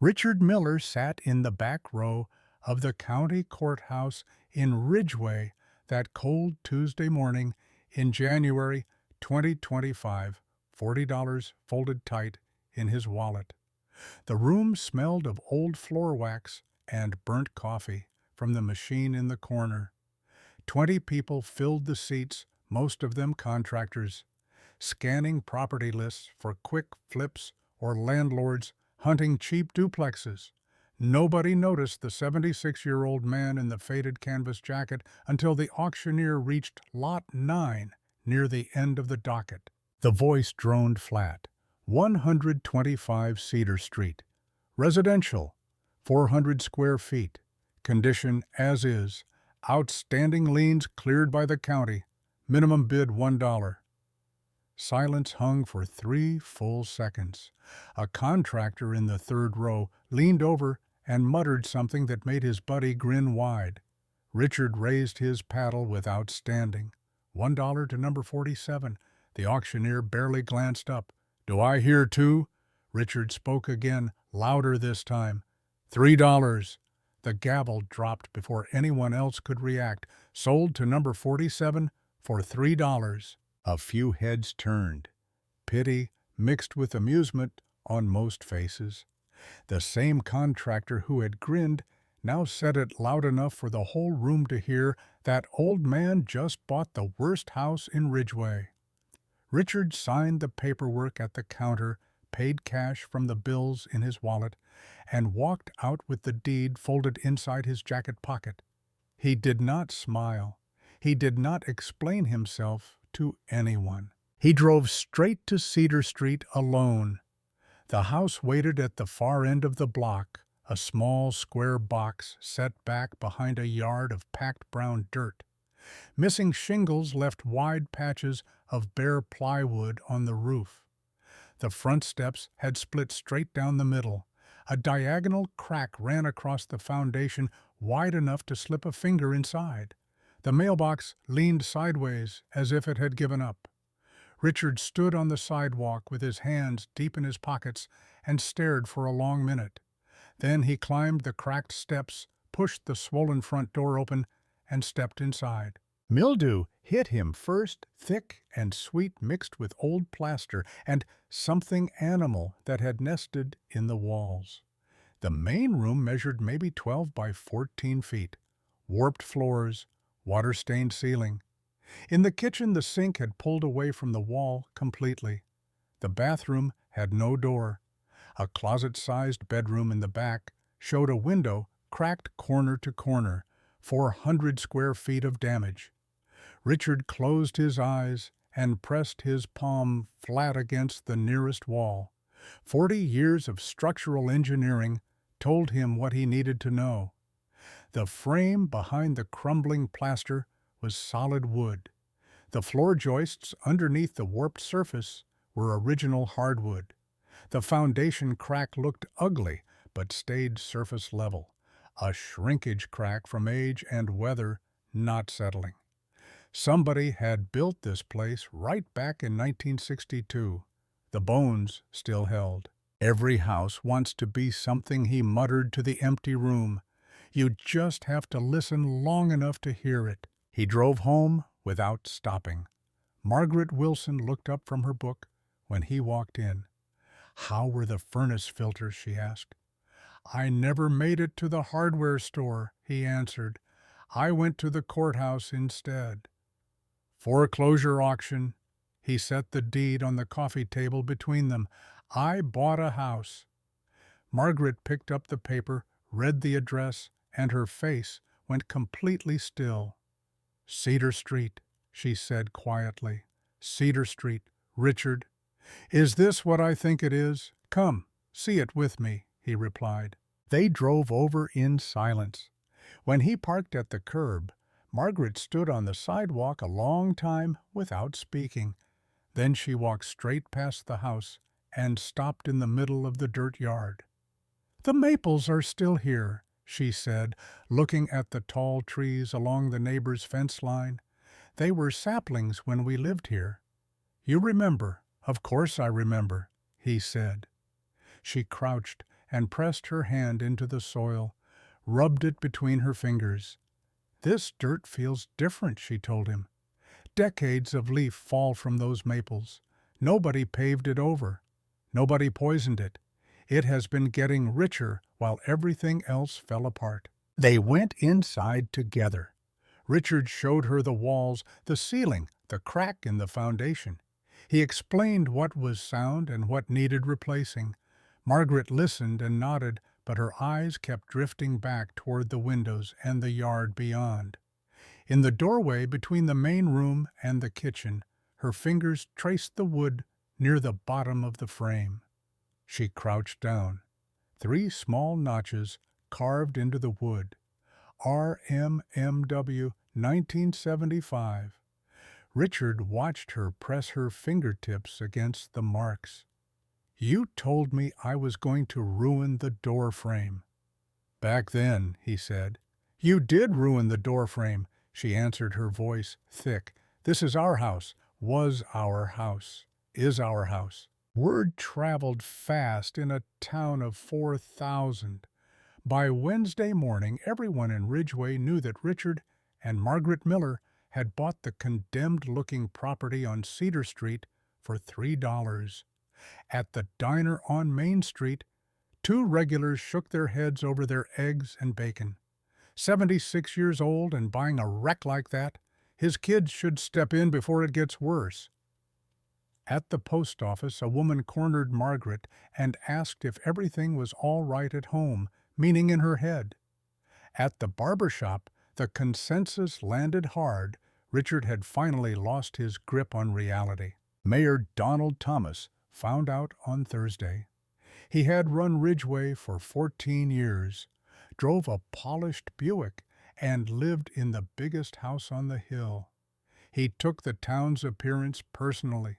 Richard Miller sat in the back row of the county courthouse in Ridgway that cold Tuesday morning in January 2025, $40 folded tight in his wallet. The room smelled of old floor wax and burnt coffee from the machine in the corner. 20 people filled the seats, most of them contractors, scanning property lists for quick flips or landlords hunting cheap duplexes. Nobody noticed the 76-year-old man in the faded canvas jacket until the auctioneer reached Lot 9 near the end of the docket. The voice droned flat. 125 Cedar Street. Residential. 400 square feet. Condition as is. Outstanding liens cleared by the county. Minimum bid $1. Silence hung for 3 full seconds. A contractor in the third row leaned over and muttered something that made his buddy grin wide. Richard raised his paddle without standing. $1 to number 47. The auctioneer barely glanced up. "Do I hear two?" Richard spoke again, louder this time. $3. The gavel dropped before anyone else could react. Sold to number 47 for $3. A few heads turned. Pity mixed with amusement on most faces. The same contractor who had grinned now said it loud enough for the whole room to hear. That old man just bought the worst house in Ridgway. Richard signed the paperwork at the counter, paid cash from the bills in his wallet, and walked out with the deed folded inside his jacket pocket. He did not smile. He did not explain himself to anyone. He drove straight to Cedar Street alone. The house waited at the far end of the block, a small square box set back behind a yard of packed brown dirt. Missing shingles left wide patches of bare plywood on the roof. The front steps had split straight down the middle. A diagonal crack ran across the foundation wide enough to slip a finger inside. The mailbox leaned sideways as if it had given up. Richard stood on the sidewalk with his hands deep in his pockets and stared for a long minute. Then he climbed the cracked steps, pushed the swollen front door open, and stepped inside. Mildew hit him first, thick and sweet mixed with old plaster and something animal that had nested in the walls. The main room measured maybe 12 by 14 feet. Warped floors, water-stained ceiling. In the kitchen, the sink had pulled away from the wall completely. The bathroom had no door. A closet-sized bedroom in the back showed a window cracked corner to corner, 400 square feet of damage. Richard closed his eyes and pressed his palm flat against the nearest wall. 40 years of structural engineering told him what he needed to know. The frame behind the crumbling plaster was solid wood. The floor joists underneath the warped surface were original hardwood. The foundation crack looked ugly, but stayed surface level. A shrinkage crack from age and weather not settling. Somebody had built this place right back in 1962. The bones still held. "Every house wants to be something," he muttered to the empty room. "You just have to listen long enough to hear it." He drove home without stopping. Margaret Wilson looked up from her book when he walked in. "How were the furnace filters?" she asked. "I never made it to the hardware store," he answered. "I went to the courthouse instead." "Foreclosure auction." He set the deed on the coffee table between them. "I bought a house." Margaret picked up the paper, read the address, and her face went completely still. "Cedar Street," she said quietly. "Cedar Street, Richard. Is this what I think it is? Come, see it with me," he replied. They drove over in silence. When he parked at the curb, Margaret stood on the sidewalk a long time without speaking. Then she walked straight past the house and stopped in the middle of the dirt yard. "The maples are still here," she said, looking at the tall trees along the neighbor's fence line. "They were saplings when we lived here." "You remember?" "Of course I remember," he said. She crouched and pressed her hand into the soil, rubbed it between her fingers. "This dirt feels different," she told him. "Decades of leaf fall from those maples. Nobody paved it over. Nobody poisoned it. It has been getting richer while everything else fell apart." They went inside together. Richard showed her the walls, the ceiling, the crack in the foundation. He explained what was sound and what needed replacing. Margaret listened and nodded, but her eyes kept drifting back toward the windows and the yard beyond. In the doorway between the main room and the kitchen, her fingers traced the wood near the bottom of the frame. She crouched down. 3 small notches carved into the wood. RMMW 1975. Richard watched her press her fingertips against the marks. "You told me I was going to ruin the door frame." "Back then," he said. "You did ruin the door frame," she answered, her voice thick. "This is our house, was our house, is our house." Word traveled fast in a town of 4,000. By Wednesday morning, everyone in Ridgeway knew that Richard and Margaret Miller had bought the condemned-looking property on Cedar Street for $3. At the diner on Main Street, 2 regulars shook their heads over their eggs and bacon. 76 years old and buying a wreck like that? His kids should step in before it gets worse. At the post office, a woman cornered Margaret and asked if everything was all right at home, meaning in her head. At the barber shop, the consensus landed hard. Richard had finally lost his grip on reality. Mayor Donald Thomas found out on Thursday. He had run Ridgeway for 14 years, drove a polished Buick, and lived in the biggest house on the hill. He took the town's appearance personally.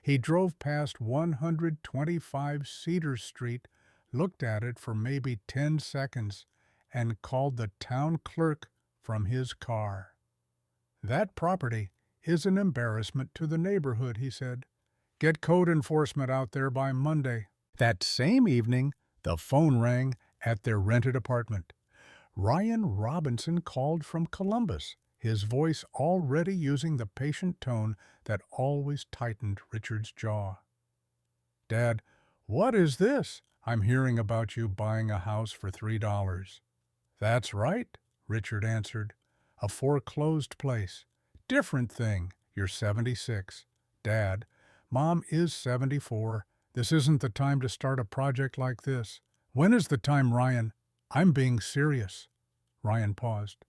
He drove past 125 Cedar Street, looked at it for maybe 10 seconds, and called the town clerk from his car. "That property is an embarrassment to the neighborhood," he said. "Get code enforcement out there by Monday." That same evening, the phone rang at their rented apartment. Ryan Robinson called from Columbus, his voice already using the patient tone that always tightened Richard's jaw. "Dad, what is this? I'm hearing about you buying a house for $3. "That's right," Richard answered. "A foreclosed place. Different thing. You're 76. Dad, Mom is 74. This isn't the time to start a project like this." "When is the time, Ryan? I'm being serious." Ryan paused.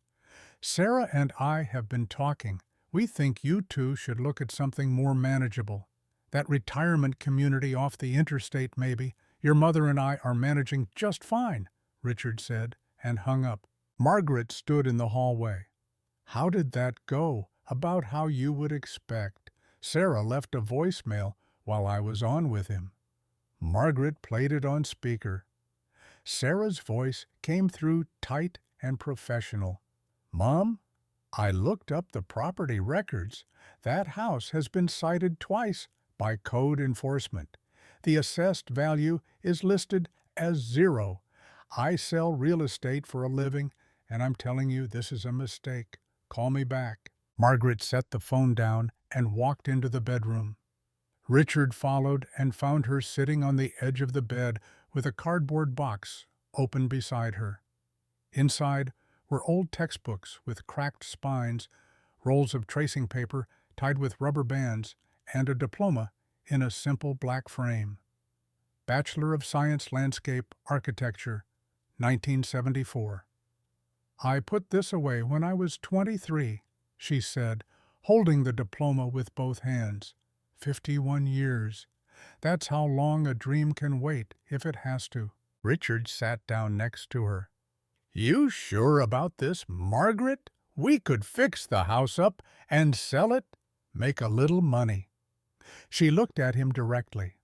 "Sarah and I have been talking. We think you two should look at something more manageable. That retirement community off the interstate, maybe. Your mother and I are managing just fine," Richard said, and hung up. Margaret stood in the hallway. "How did that go?" "About how you would expect. Sarah left a voicemail while I was on with him." Margaret played it on speaker. Sarah's voice came through tight and professional. "Mom, I looked up the property records. That house has been cited twice by code enforcement. The assessed value is listed as 0. I sell real estate for a living, and I'm telling you this is a mistake. Call me back." Margaret set the phone down and walked into the bedroom. Richard followed and found her sitting on the edge of the bed with a cardboard box open beside her. Inside were old textbooks with cracked spines, rolls of tracing paper tied with rubber bands, and a diploma in a simple black frame. Bachelor of Science Landscape Architecture, 1974. "I put this away when I was 23, she said, holding the diploma with both hands. 51 years. That's how long a dream can wait if it has to. Richard sat down next to her. "You sure about this, Margaret? We could fix the house up and sell it, make a little money." She looked at him directly.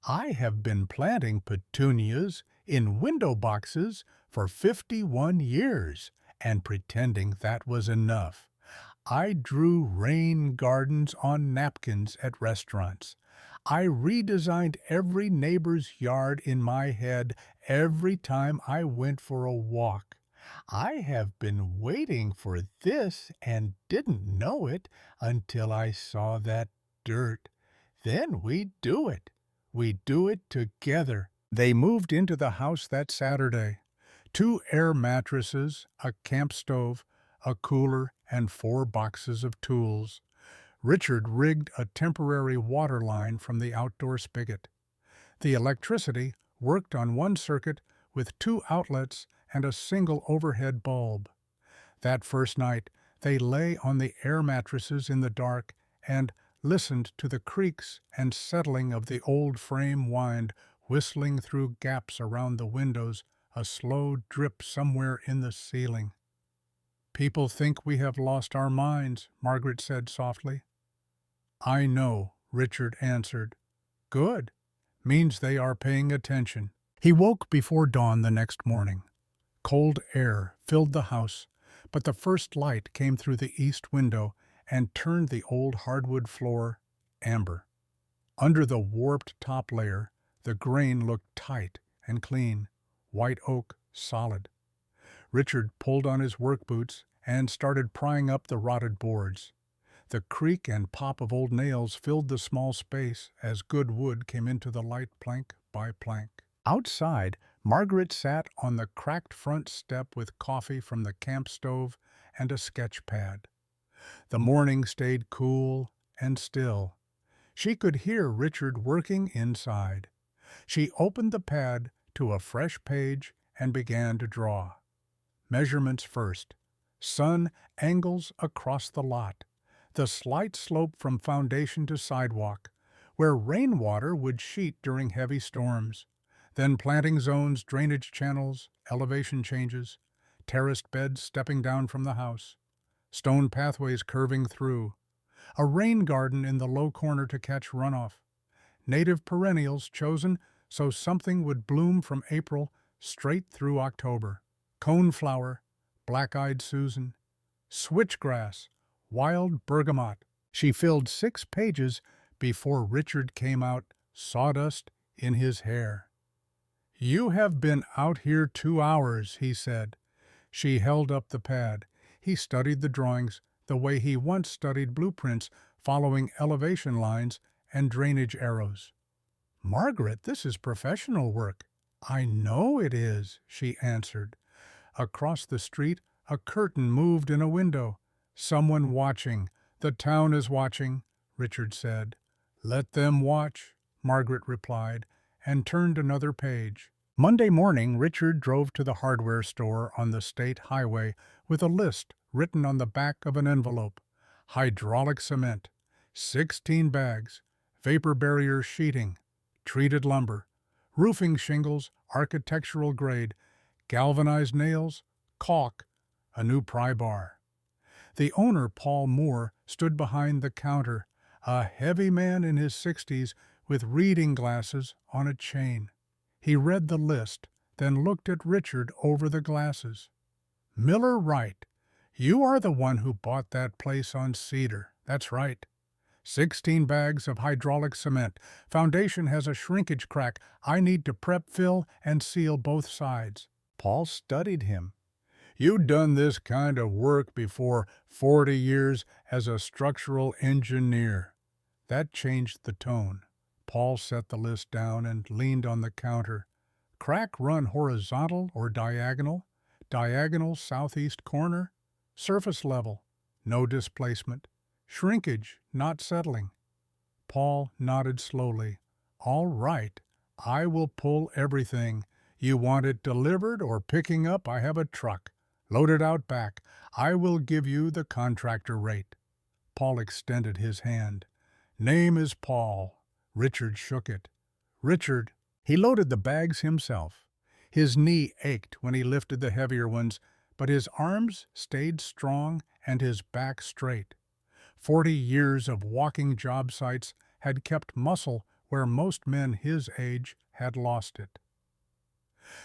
"I have been planting petunias in window boxes for 51 years and pretending that was enough. I drew rain gardens on napkins at restaurants. I redesigned every neighbor's yard in my head every time I went for a walk. I have been waiting for this and didn't know it until I saw that dirt. Then we do it. We do it together. They moved into the house that Saturday. 2 air mattresses, a camp stove, a cooler, and 4 boxes of tools. Richard rigged a temporary water line from the outdoor spigot. The electricity worked on one circuit with 2 outlets and a single overhead bulb. That first night, they lay on the air mattresses in the dark and listened to the creaks and settling of the old frame wind whistling through gaps around the windows, a slow drip somewhere in the ceiling. "People think we have lost our minds," Margaret said softly. "I know," Richard answered. "Good. Means they are paying attention." He woke before dawn the next morning. Cold air filled the house, but the first light came through the east window and turned the old hardwood floor amber. Under the warped top layer, the grain looked tight and clean, white oak solid. Richard pulled on his work boots and started prying up the rotted boards. The creak and pop of old nails filled the small space as good wood came into the light plank by plank. Outside, Margaret sat on the cracked front step with coffee from the camp stove and a sketch pad. The morning stayed cool and still. She could hear Richard working inside. She opened the pad to a fresh page and began to draw. Measurements first. Sun angles across the lot. The slight slope from foundation to sidewalk, where rainwater would sheet during heavy storms. Then planting zones, drainage channels, elevation changes, terraced beds stepping down from the house, stone pathways curving through, a rain garden in the low corner to catch runoff, native perennials chosen so something would bloom from April straight through October, coneflower, black-eyed Susan, switchgrass, wild bergamot. She filled 6 pages before Richard came out, sawdust in his hair. "You have been out here 2 hours," he said. She held up the pad. He studied the drawings the way he once studied blueprints, following elevation lines and drainage arrows. "Margaret, this is professional work." "I know it is," she answered. Across the street, a curtain moved in a window. "Someone watching. The town is watching," Richard said. "Let them watch," Margaret replied, and turned another page. Monday morning, Richard drove to the hardware store on the state highway with a list written on the back of an envelope. Hydraulic cement, 16 bags, vapor barrier sheeting, treated lumber, roofing shingles, architectural grade, galvanized nails, caulk, a new pry bar. The owner, Paul Moore, stood behind the counter, a heavy man in his 60s with reading glasses on a chain. He read the list, then looked at Richard over the glasses. "Miller Wright, you are the one who bought that place on Cedar. That's right. 16 bags of hydraulic cement. Foundation has a shrinkage crack. I need to prep, fill, and seal both sides." Paul studied him. "You done this kind of work before 40 years as a structural engineer." That changed the tone. Paul set the list down and leaned on the counter. "Crack run horizontal or diagonal? Diagonal southeast corner. Surface level. No displacement. Shrinkage, not settling." Paul nodded slowly. "All right. I will pull everything. You want it delivered or picking up? I have a truck. Load it out back. I will give you the contractor rate." Paul extended his hand. "Name is Paul." Richard shook it. "Richard." He loaded the bags himself. His knee ached when he lifted the heavier ones, but his arms stayed strong and his back straight. 40 years of walking job sites had kept muscle where most men his age had lost it.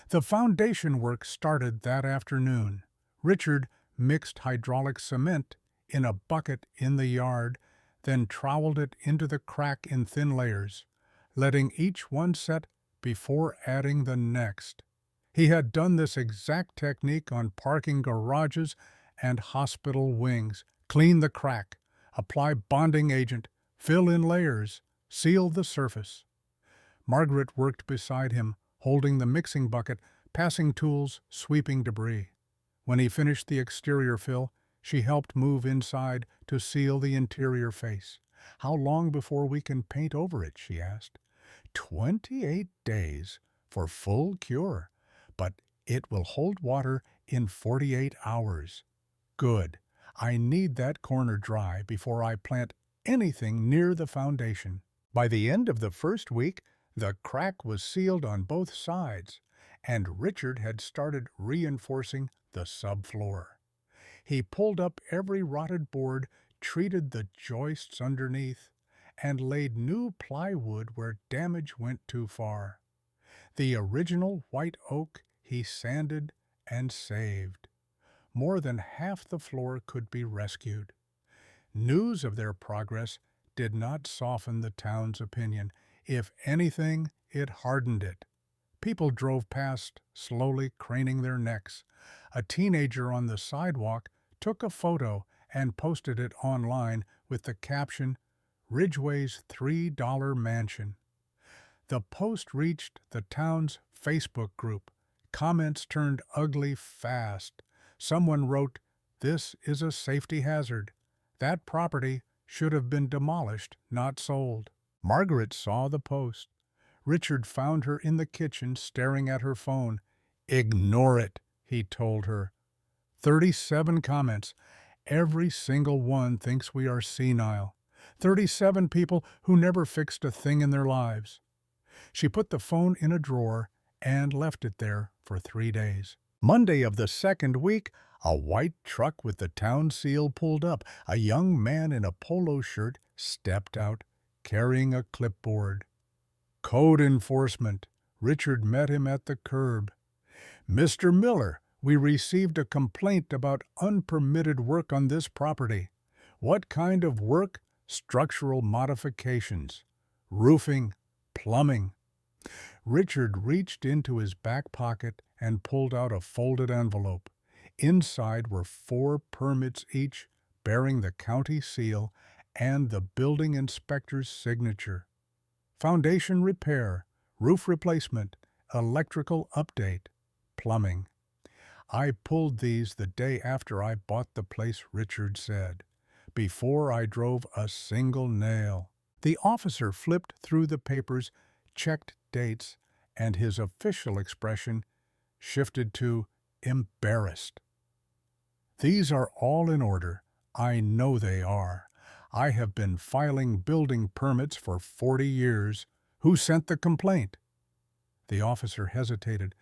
The foundation work started that afternoon. Richard mixed hydraulic cement in a bucket in the yard, then troweled it into the crack in thin layers, letting each one set before adding the next. He had done this exact technique on parking garages and hospital wings. Clean the crack, apply bonding agent, fill in layers, seal the surface. Margaret worked beside him, holding the mixing bucket, passing tools, sweeping debris. When he finished the exterior fill, she helped move inside to seal the interior face. "How long before we can paint over it?" she asked. 28 days for full cure, but it will hold water in 48 hours. Good. I need that corner dry before I plant anything near the foundation. By the end of the first week, the crack was sealed on both sides, and Richard had started reinforcing the subfloor. He pulled up every rotted board, treated the joists underneath, and laid new plywood where damage went too far. The original white oak he sanded and saved. More than half the floor could be rescued. News of their progress did not soften the town's opinion. If anything, it hardened it. People drove past, slowly craning their necks. A teenager on the sidewalk took a photo and posted it online with the caption, "Ridgway's $3 mansion." The post reached the town's Facebook group. Comments turned ugly fast. Someone wrote, "This is a safety hazard. That property should have been demolished, not sold." Margaret saw the post. Richard found her in the kitchen staring at her phone. "Ignore it," he told her. 37 comments. Every single one thinks we are senile. 37 people who never fixed a thing in their lives. She put the phone in a drawer and left it there for 3 days. Monday of the second week, a white truck with the town seal pulled up. A young man in a polo shirt stepped out, carrying a clipboard. Code enforcement. Richard met him at the curb. "Mr. Miller, we received a complaint about unpermitted work on this property." "What kind of work?" "Structural modifications. Roofing, plumbing." Richard reached into his back pocket and pulled out a folded envelope. Inside were 4 permits each, bearing the county seal and the building inspector's signature. Foundation repair, roof replacement, electrical update, plumbing. "I pulled these the day after I bought the place," Richard said, "before I drove a single nail." The officer flipped through the papers, checked dates, and his official expression shifted to embarrassed. "These are all in order. I know they are. I have been filing building permits for 40 years. Who sent the complaint?" The officer hesitated.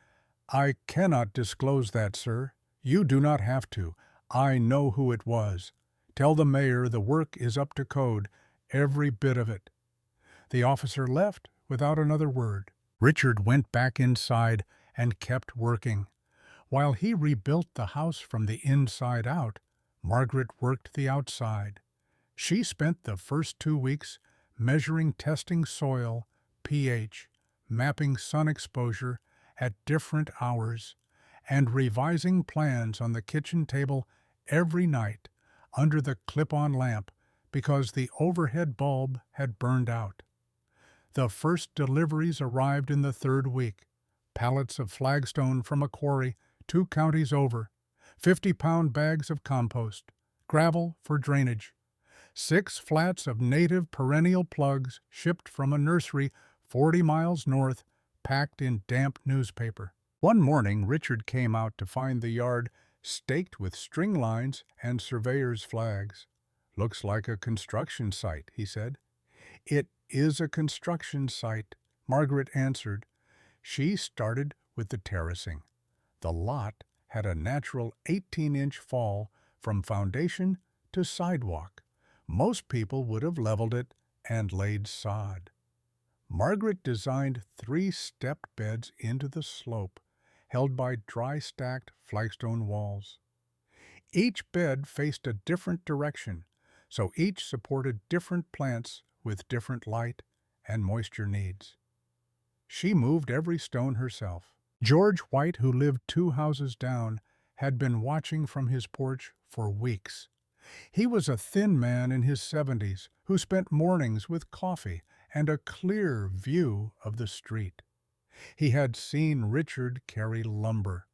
"I cannot disclose that, sir. You do not have to. I know who it was. Tell the mayor the work is up to code, every bit of it." The officer left without another word. Richard went back inside and kept working. While he rebuilt the house from the inside out, Margaret worked the outside. She spent the first 2 weeks measuring, testing soil, pH, mapping sun exposure at different hours, and revising plans on the kitchen table every night under the clip-on lamp because the overhead bulb had burned out. The first deliveries arrived in the 3rd week. Pallets of flagstone from a quarry 2 counties over, 50-pound bags of compost, gravel for drainage, 6 flats of native perennial plugs shipped from a nursery 40 miles north, packed in damp newspaper. One morning, Richard came out to find the yard staked with string lines and surveyor's flags. "Looks like a construction site," he said. "It is a construction site," Margaret answered. She started with the terracing. The lot had a natural 18-inch fall from foundation to sidewalk. Most people would have leveled it and laid sod. Margaret designed 3 stepped beds into the slope, held by dry-stacked flagstone walls. Each bed faced a different direction, so each supported different plants with different light and moisture needs. She moved every stone herself. George White, who lived 2 houses down, had been watching from his porch for weeks. He was a thin man in his 70s who spent mornings with coffee and a clear view of the street. He had seen Richard carry lumber.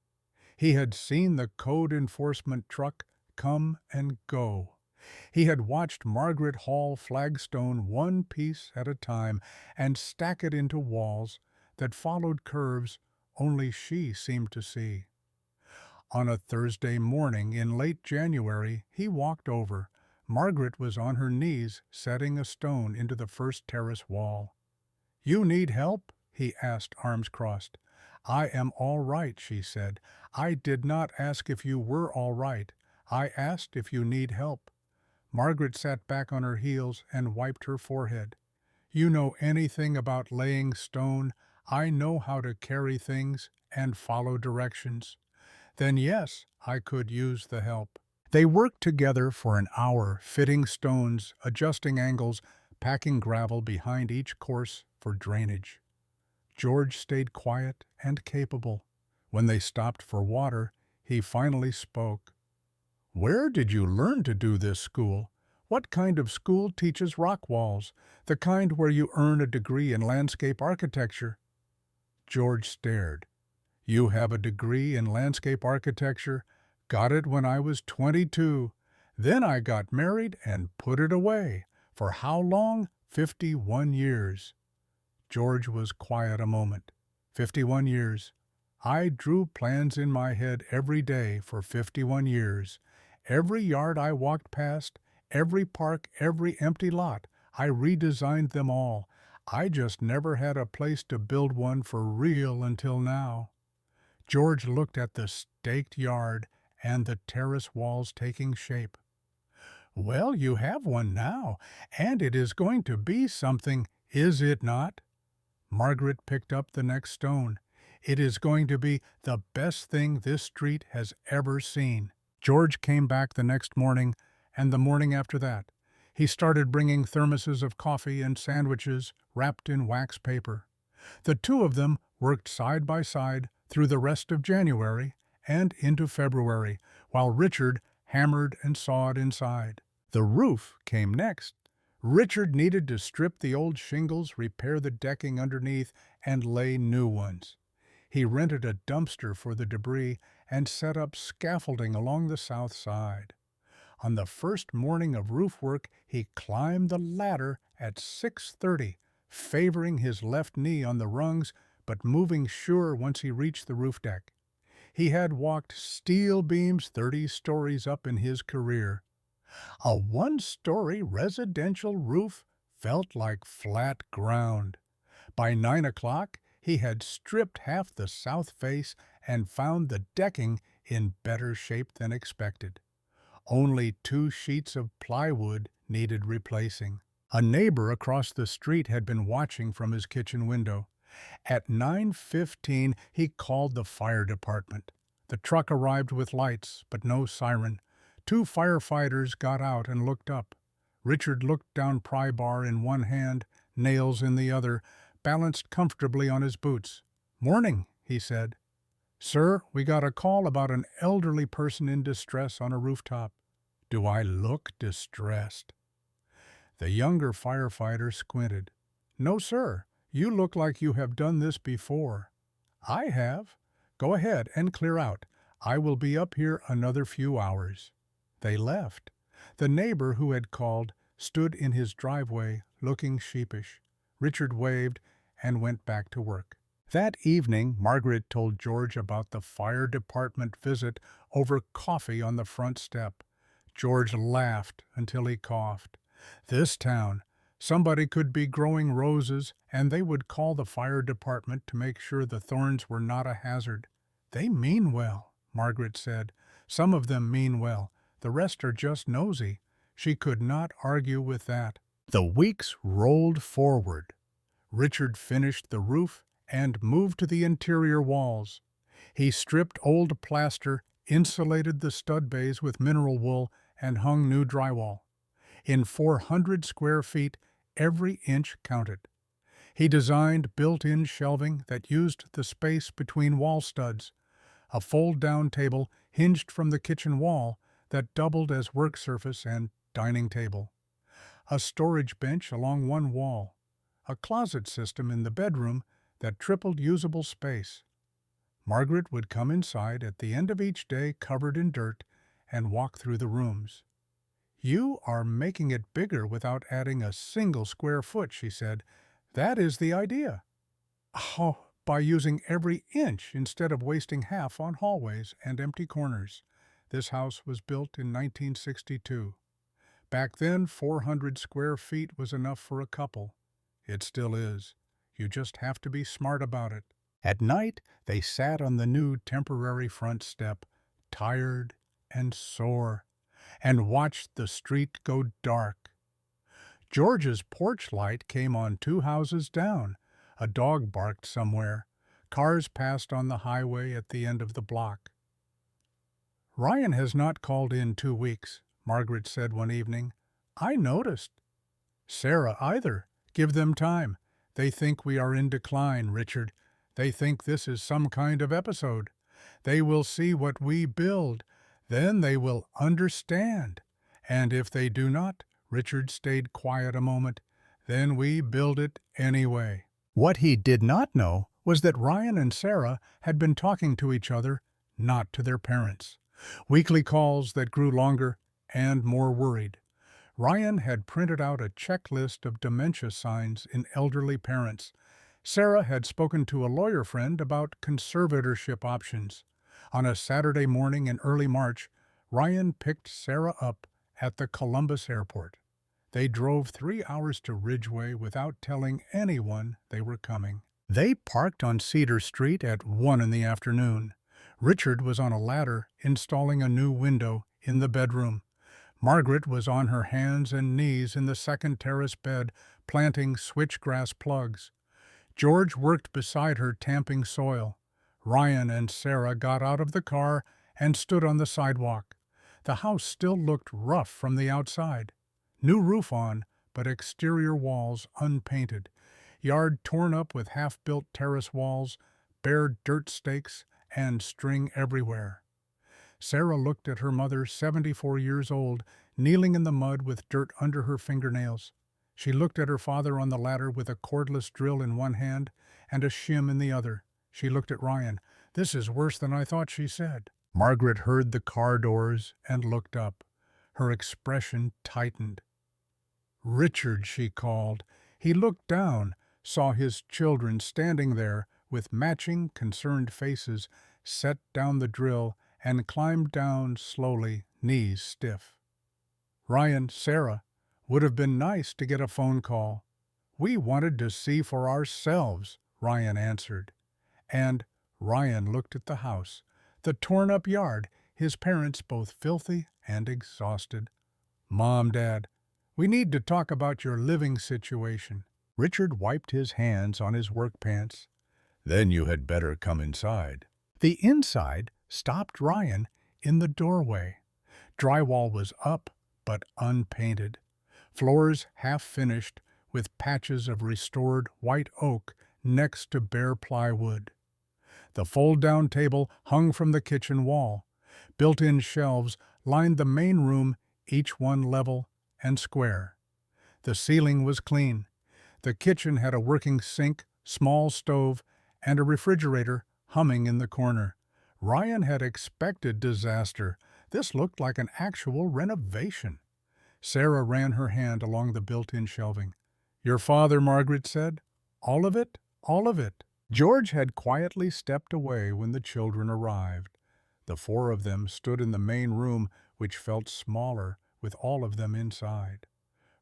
He had seen the code enforcement truck come and go. He had watched Margaret haul flagstone one piece at a time and stack it into walls that followed curves only she seemed to see. On a Thursday morning in late January, he walked over. Margaret was on her knees setting a stone into the first terrace wall. "You need help?" he asked, arms crossed. "I am all right," she said. "I did not ask if you were all right. I asked if you need help." Margaret sat back on her heels and wiped her forehead. "You know anything about laying stone? I know how to carry things and follow directions." "Then yes, I could use the help." They worked together for an hour, fitting stones, adjusting angles, packing gravel behind each course for drainage. George stayed quiet and capable. When they stopped for water, he finally spoke. "Where did you learn to do this school? What kind of school teaches rock walls? The kind where you earn a degree in landscape architecture?" George stared. "You have a degree in landscape architecture? Got it when I was 22. Then I got married and put it away. For how long? 51 years. George was quiet a moment. 51 years. I drew plans in my head every day for 51 years. Every yard I walked past, every park, every empty lot, I redesigned them all. I just never had a place to build one for real until now." George looked at the staked yard and the terrace walls taking shape. "Well, you have one now, and it is going to be something, is it not?" Margaret picked up the next stone. "It is going to be the best thing this street has ever seen." George came back the next morning, and the morning after that. He started bringing thermoses of coffee and sandwiches wrapped in wax paper. The two of them worked side by side through the rest of January and into February, while Richard hammered and sawed inside. The roof came next. Richard needed to strip the old shingles, repair the decking underneath, and lay new ones. He rented a dumpster for the debris and set up scaffolding along the south side. On the first morning of roof work, he climbed the ladder at 6:30, favoring his left knee on the rungs, but moving sure once he reached the roof deck. He had walked steel beams 30 stories up in his career. A one-story residential roof felt like flat ground. By 9 o'clock, he had stripped half the south face and found the decking in better shape than expected. Only 2 sheets of plywood needed replacing. A neighbor across the street had been watching from his kitchen window. At 9:15, he called the fire department. The truck arrived with lights, but no siren. 2 firefighters got out and looked up. Richard looked down pry bar in one hand, nails in the other, balanced comfortably on his boots. "Morning," he said. "Sir, we got a call about an elderly person in distress on a rooftop." "Do I look distressed?" The younger firefighter squinted. "No, sir. You look like you have done this before." "I have. Go ahead and clear out. I will be up here another few hours." They left. The neighbor who had called stood in his driveway, looking sheepish. Richard waved and went back to work. That evening, Margaret told George about the fire department visit over coffee on the front step. George laughed until he coughed. This town, somebody could be growing roses, and they would call the fire department to make sure the thorns were not a hazard. "They mean well," Margaret said. "Some of them mean well. The rest are just nosy." She could not argue with that. The weeks rolled forward. Richard finished the roof and moved to the interior walls. He stripped old plaster, insulated the stud bays with mineral wool, and hung new drywall. In 400 square feet, every inch counted. He designed built-in shelving that used the space between wall studs, a fold-down table hinged from the kitchen wall that doubled as work surface and dining table, a storage bench along one wall, a closet system in the bedroom that tripled usable space. Margaret would come inside at the end of each day covered in dirt and walk through the rooms. "You are making it bigger without adding a single square foot," she said. "That is the idea." "Oh, by using every inch instead of wasting half on hallways and empty corners." This house was built in 1962. Back then, 400 square feet was enough for a couple. It still is. You just have to be smart about it. At night, they sat on the new temporary front step, tired and sore, and watched the street go dark. George's porch light came on 2 houses down. A dog barked somewhere. Cars passed on the highway at the end of the block. "Ryan has not called in 2 weeks," Margaret said one evening. "I noticed." "Sarah either. Give them time. They think we are in decline, Richard. They think this is some kind of episode. They will see what we build. Then they will understand. And if they do not," Richard stayed quiet a moment, "then we build it anyway." What he did not know was that Ryan and Sarah had been talking to each other, not to their parents. Weekly calls that grew longer and more worried. Ryan had printed out a checklist of dementia signs in elderly parents. Sarah had spoken to a lawyer friend about conservatorship options. On a Saturday morning in early March, Ryan picked Sarah up at the Columbus airport. They drove 3 hours to Ridgeway without telling anyone they were coming. They parked on Cedar Street at 1 in the afternoon. Richard was on a ladder installing a new window in the bedroom. Margaret was on her hands and knees in the second terrace bed, planting switchgrass plugs. George worked beside her tamping soil. Ryan and Sarah got out of the car and stood on the sidewalk. The house still looked rough from the outside. New roof on, but exterior walls unpainted. Yard torn up with half-built terrace walls, bare dirt stakes, and string everywhere. Sarah looked at her mother, 74 years old, kneeling in the mud with dirt under her fingernails. She looked at her father on the ladder with a cordless drill in one hand and a shim in the other. She looked at Ryan. "This is worse than I thought," she said. Margaret heard the car doors and looked up. Her expression tightened. "Richard," she called. He looked down, saw his children standing there with matching concerned faces, set down the drill, and climbed down slowly, knees stiff. "Ryan, Sarah, would have been nice to get a phone call. We wanted to see for ourselves," Ryan answered. And Ryan looked at the house, the torn-up yard, his parents both filthy and exhausted. "Mom, Dad, we need to talk about your living situation." Richard wiped his hands on his work pants. "Then you had better come inside." The inside stopped Ryan in the doorway. Drywall was up, but unpainted. Floors half finished, with patches of restored white oak next to bare plywood. The fold-down table hung from the kitchen wall. Built-in shelves lined the main room, each one level and square. The ceiling was clean. The kitchen had a working sink, small stove, and a refrigerator humming in the corner. Ryan had expected disaster. This looked like an actual renovation. Sarah ran her hand along the built-in shelving. "Your father," Margaret said. "All of it? All of it." George had quietly stepped away when the children arrived. The 4 of them stood in the main room, which felt smaller with all of them inside.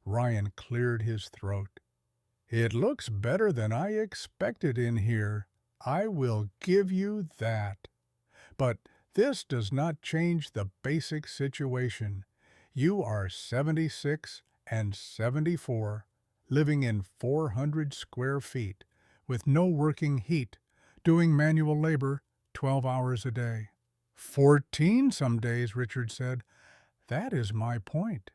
Ryan cleared his throat. "It looks better than I expected in here. I will give you that. But this does not change the basic situation. You are 76 and 74, living in 400 square feet, with no working heat, doing manual labor 12 hours a day." 14 some days, Richard said. "That is my point.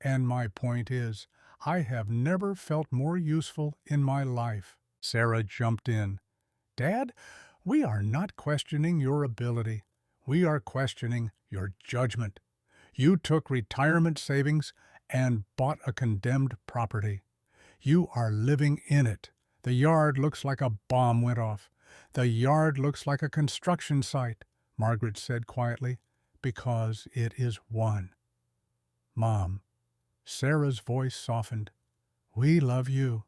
And my point is, I have never felt more useful in my life." Sarah jumped in. Dad, we are not questioning your ability. We are questioning your judgment. You took retirement savings and bought a condemned property. You are living in it. The yard looks like a bomb went off. The yard looks like a construction site, Margaret said quietly, because it is one. Mom. Sarah's voice softened. We love you.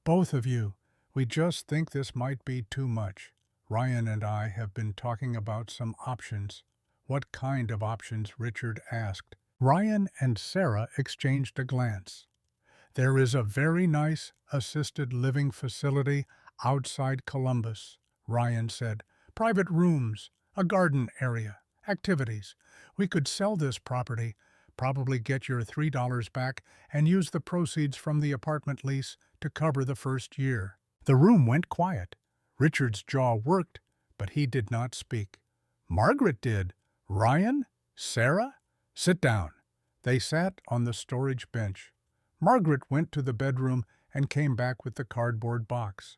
Both of you. We just think this might be too much. Ryan and I have been talking about some options. What kind of options? Richard asked. Ryan and Sarah exchanged a glance. There is a very nice assisted living facility outside Columbus, Ryan said. Private rooms, a garden area, activities. We could sell this property, probably get your $3 back, and use the proceeds from the apartment lease to cover the first year. The room went quiet. Richard's jaw worked, but he did not speak. Margaret did. Ryan? Sarah? Sit down. They sat on the storage bench. Margaret went to the bedroom and came back with the cardboard box.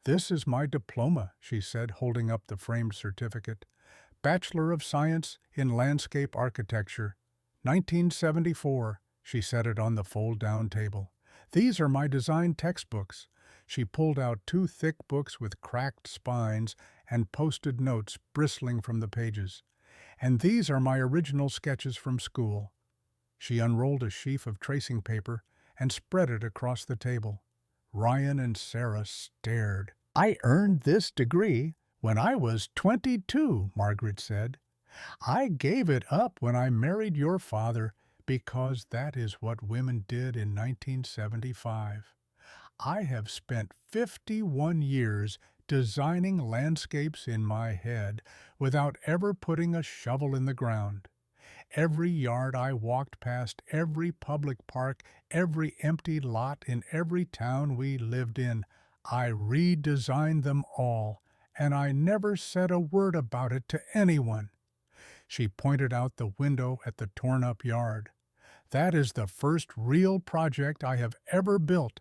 This is my diploma, she said, holding up the framed certificate. Bachelor of Science in Landscape Architecture. 1974, she set it on the fold-down table. These are my design textbooks. She pulled out 2 thick books with cracked spines and post-it notes bristling from the pages. And these are my original sketches from school. She unrolled a sheaf of tracing paper and spread it across the table. Ryan and Sarah stared. I earned this degree when I was 22, Margaret said. I gave it up when I married your father because that is what women did in 1975. I have spent 51 years designing landscapes in my head without ever putting a shovel in the ground. Every yard I walked past, every public park, every empty lot in every town we lived in, I redesigned them all, and I never said a word about it to anyone. She pointed out the window at the torn-up yard. That is the first real project I have ever built.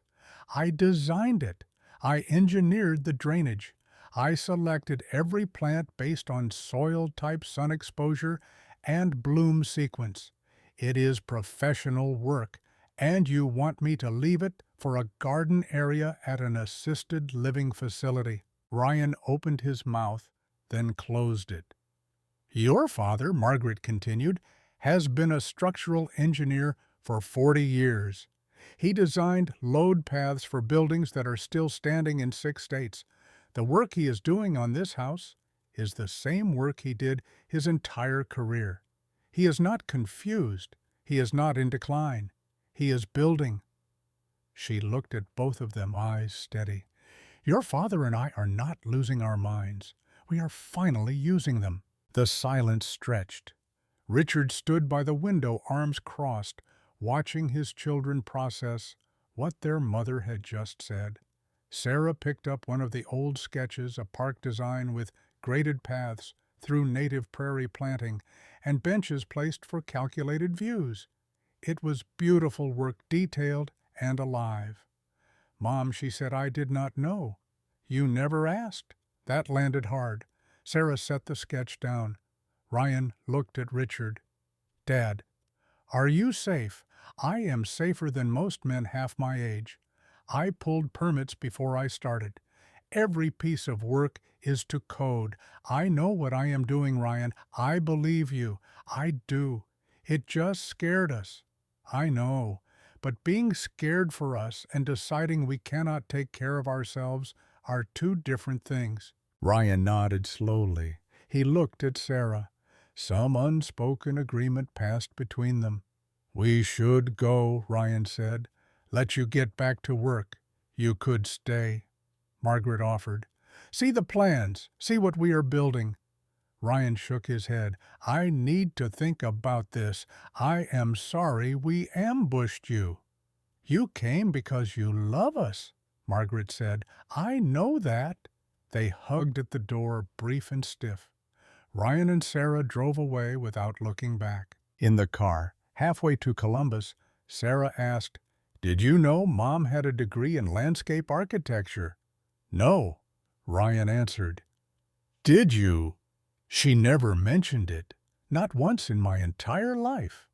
I designed it. I engineered the drainage. I selected every plant based on soil type, sun exposure, and bloom sequence. It is professional work, and you want me to leave it for a garden area at an assisted living facility. Ryan opened his mouth, then closed it. Your father, Margaret continued, has been a structural engineer for 40 years. He designed load paths for buildings that are still standing in 6 states. The work he is doing on this house is the same work he did his entire career. He is not confused. He is not in decline. He is building. She looked at both of them, eyes steady. Your father and I are not losing our minds. We are finally using them. The silence stretched. Richard stood by the window, arms crossed, watching his children process what their mother had just said. Sarah picked up one of the old sketches, a park design with graded paths through native prairie planting and benches placed for calculated views. It was beautiful work, detailed and alive. Mom, she said, I did not know. You never asked. That landed hard. Sarah set the sketch down. Ryan looked at Richard. Dad, are you safe? I am safer than most men half my age. I pulled permits before I started. Every piece of work is to code. I know what I am doing, Ryan. I believe you. I do. It just scared us. I know. But being scared for us and deciding we cannot take care of ourselves are 2 different things. Ryan nodded slowly. He looked at Sarah. Some unspoken agreement passed between them. We should go, Ryan said. Let you get back to work. You could stay. Margaret offered. See the plans. See what we are building. Ryan shook his head. I need to think about this. I am sorry we ambushed you. You came because you love us, Margaret said. I know that. They hugged at the door, brief and stiff. Ryan and Sarah drove away without looking back. In the car, halfway to Columbus, Sarah asked, Did you know Mom had a degree in landscape architecture? No, Ryan answered. Did you? She never mentioned it, not once in my entire life.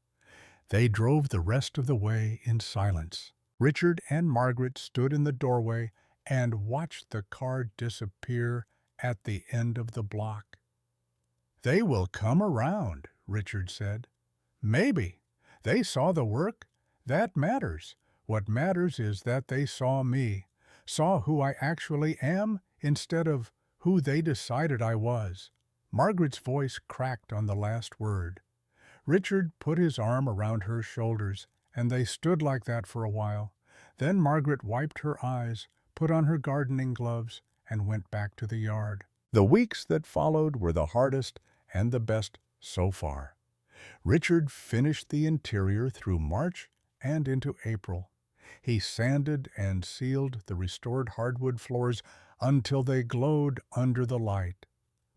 They drove the rest of the way in silence. Richard and Margaret stood in the doorway and watched the car disappear at the end of the block. They will come around, Richard said. Maybe. They saw the work. That matters. What matters is that they saw me, saw who I actually am instead of who they decided I was. Margaret's voice cracked on the last word. Richard put his arm around her shoulders, and they stood like that for a while. Then Margaret wiped her eyes, put on her gardening gloves, and went back to the yard. The weeks that followed were the hardest and the best so far. Richard finished the interior through March and into April. He sanded and sealed the restored hardwood floors until they glowed under the light,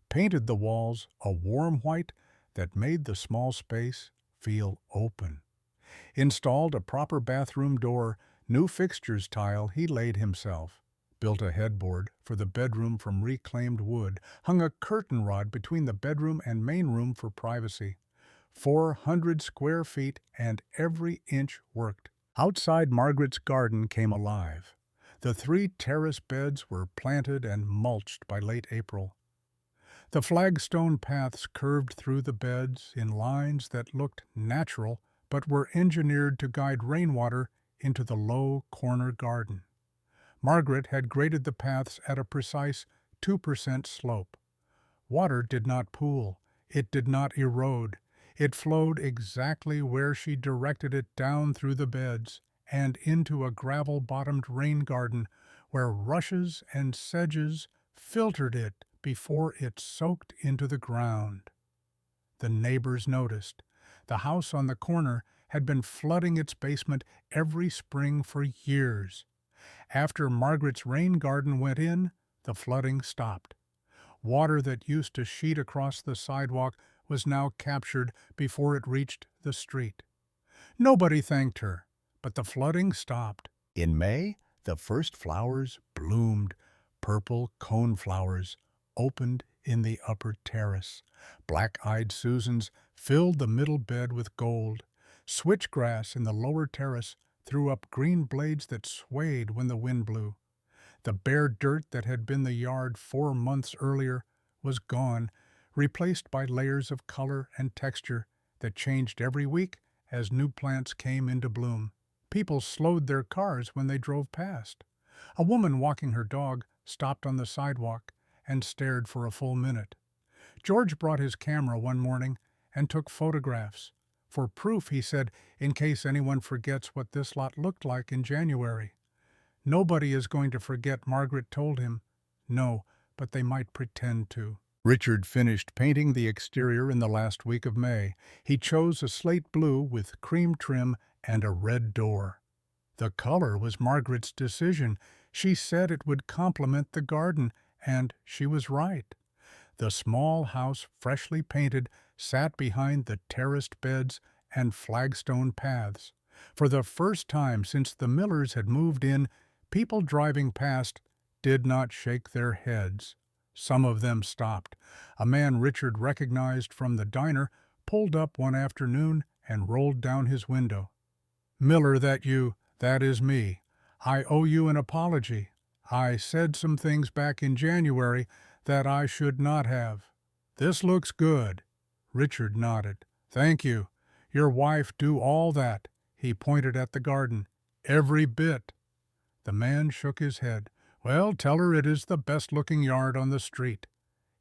painted the walls a warm white that made the small space feel open, installed a proper bathroom door, new fixtures tile he laid himself, built a headboard for the bedroom from reclaimed wood, hung a curtain rod between the bedroom and main room for privacy. 400 square feet and every inch worked. Outside Margaret's garden came alive. The 3 terrace beds were planted and mulched by late April. The flagstone paths curved through the beds in lines that looked natural but were engineered to guide rainwater into the low corner garden. Margaret had graded the paths at a precise 2% slope. Water did not pool. It did not erode. It flowed exactly where she directed it down through the beds and into a gravel-bottomed rain garden where rushes and sedges filtered it before it soaked into the ground. The neighbors noticed. The house on the corner had been flooding its basement every spring for years. After Margaret's rain garden went in, the flooding stopped. Water that used to sheet across the sidewalk was now captured before it reached the street. Nobody thanked her, but the flooding stopped. In May, the first flowers bloomed. Purple coneflowers opened in the upper terrace. Black-eyed Susans filled the middle bed with gold. Switchgrass in the lower terrace threw up green blades that swayed when the wind blew. The bare dirt that had been the yard 4 months earlier was gone, replaced by layers of color and texture that changed every week as new plants came into bloom. People slowed their cars when they drove past. A woman walking her dog stopped on the sidewalk and stared for a full minute. George brought his camera one morning and took photographs. For proof, he said, in case anyone forgets what this lot looked like in January. Nobody is going to forget, Margaret told him. No, but they might pretend to. Richard finished painting the exterior in the last week of May. He chose a slate blue with cream trim and a red door. The color was Margaret's decision. She said it would complement the garden, and she was right. The small house, freshly painted, sat behind the terraced beds and flagstone paths. For the first time since the Millers had moved in, people driving past did not shake their heads. Some of them stopped. A man Richard recognized from the diner pulled up one afternoon and rolled down his window. "Miller, that is me. I owe you an apology. I said some things back in January that I should not have. This looks good." Richard nodded. "Thank you. Your wife do all that." He pointed at the garden. "Every bit." The man shook his head. "Well, tell her it is the best-looking yard on the street."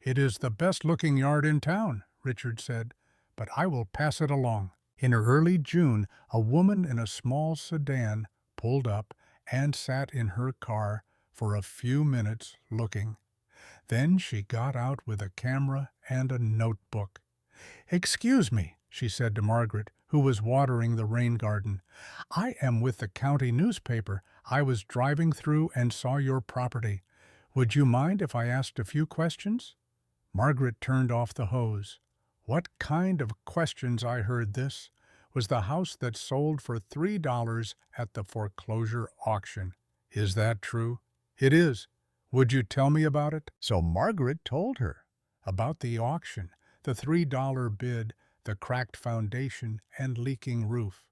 "It is the best-looking yard in town," Richard said, "but I will pass it along." In early June, a woman in a small sedan pulled up and sat in her car for a few minutes looking. Then she got out with a camera and a notebook. "Excuse me," she said to Margaret, who was watering the rain garden. "I am with the county newspaper. I was driving through and saw your property. Would you mind if I asked a few questions?" Margaret turned off the hose. What kind of questions, I heard this. Was the house that sold for $3 at the foreclosure auction. Is that true? It is. Would you tell me about it? So Margaret told her about the auction, the $3 bid, the cracked foundation and leaking roof,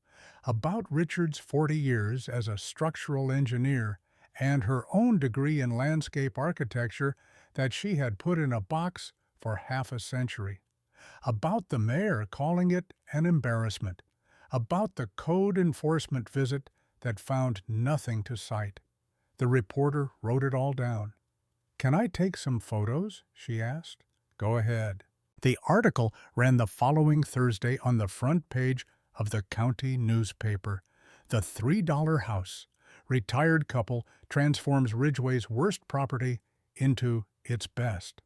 about Richard's 40 years as a structural engineer and her own degree in landscape architecture that she had put in a box for half a century, about the mayor calling it an embarrassment, about the code enforcement visit that found nothing to cite. The reporter wrote it all down. "Can I take some photos?" she asked. "Go ahead." The article ran the following Thursday on the front page of the county newspaper. The $3 house. Retired couple transforms Ridgway's worst property into its best.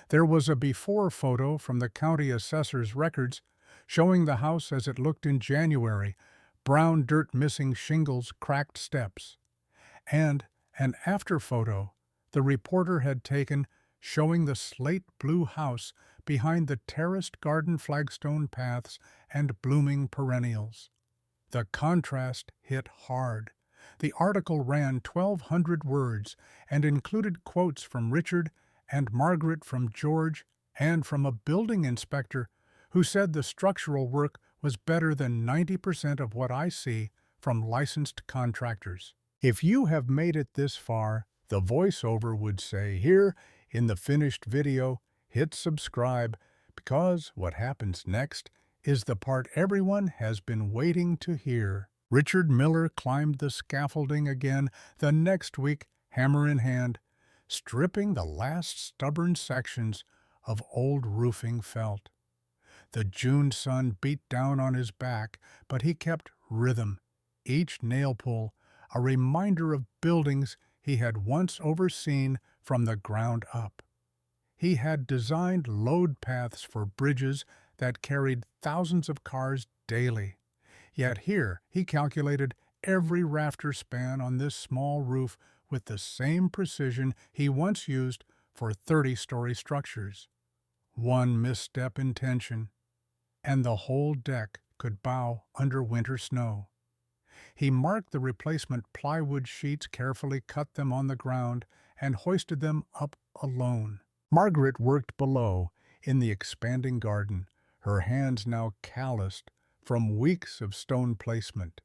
There was a before photo from the county assessor's records showing the house as it looked in January, brown dirt missing shingles, cracked steps, and an after photo the reporter had taken showing the slate blue house behind the terraced garden flagstone paths and blooming perennials. The contrast hit hard. The article ran 1,200 words and included quotes from Richard and Margaret, from George, and from a building inspector who said the structural work was better than 90% of what I see from licensed contractors. If you have made it this far, the voiceover would say here in the finished video, hit subscribe, because what happens next is the part everyone has been waiting to hear. Richard Miller climbed the scaffolding again the next week, hammer in hand, stripping the last stubborn sections of old roofing felt. The June sun beat down on his back, but he kept rhythm, each nail pull a reminder of buildings he had once overseen from the ground up. He had designed load paths for bridges that carried thousands of cars daily. Yet here he calculated every rafter span on this small roof with the same precision he once used for 30-story structures. One misstep in tension, and the whole deck could bow under winter snow. He marked the replacement plywood sheets, carefully cut them on the ground, and hoisted them up alone. Margaret worked below in the expanding garden, her hands now calloused from weeks of stone placement.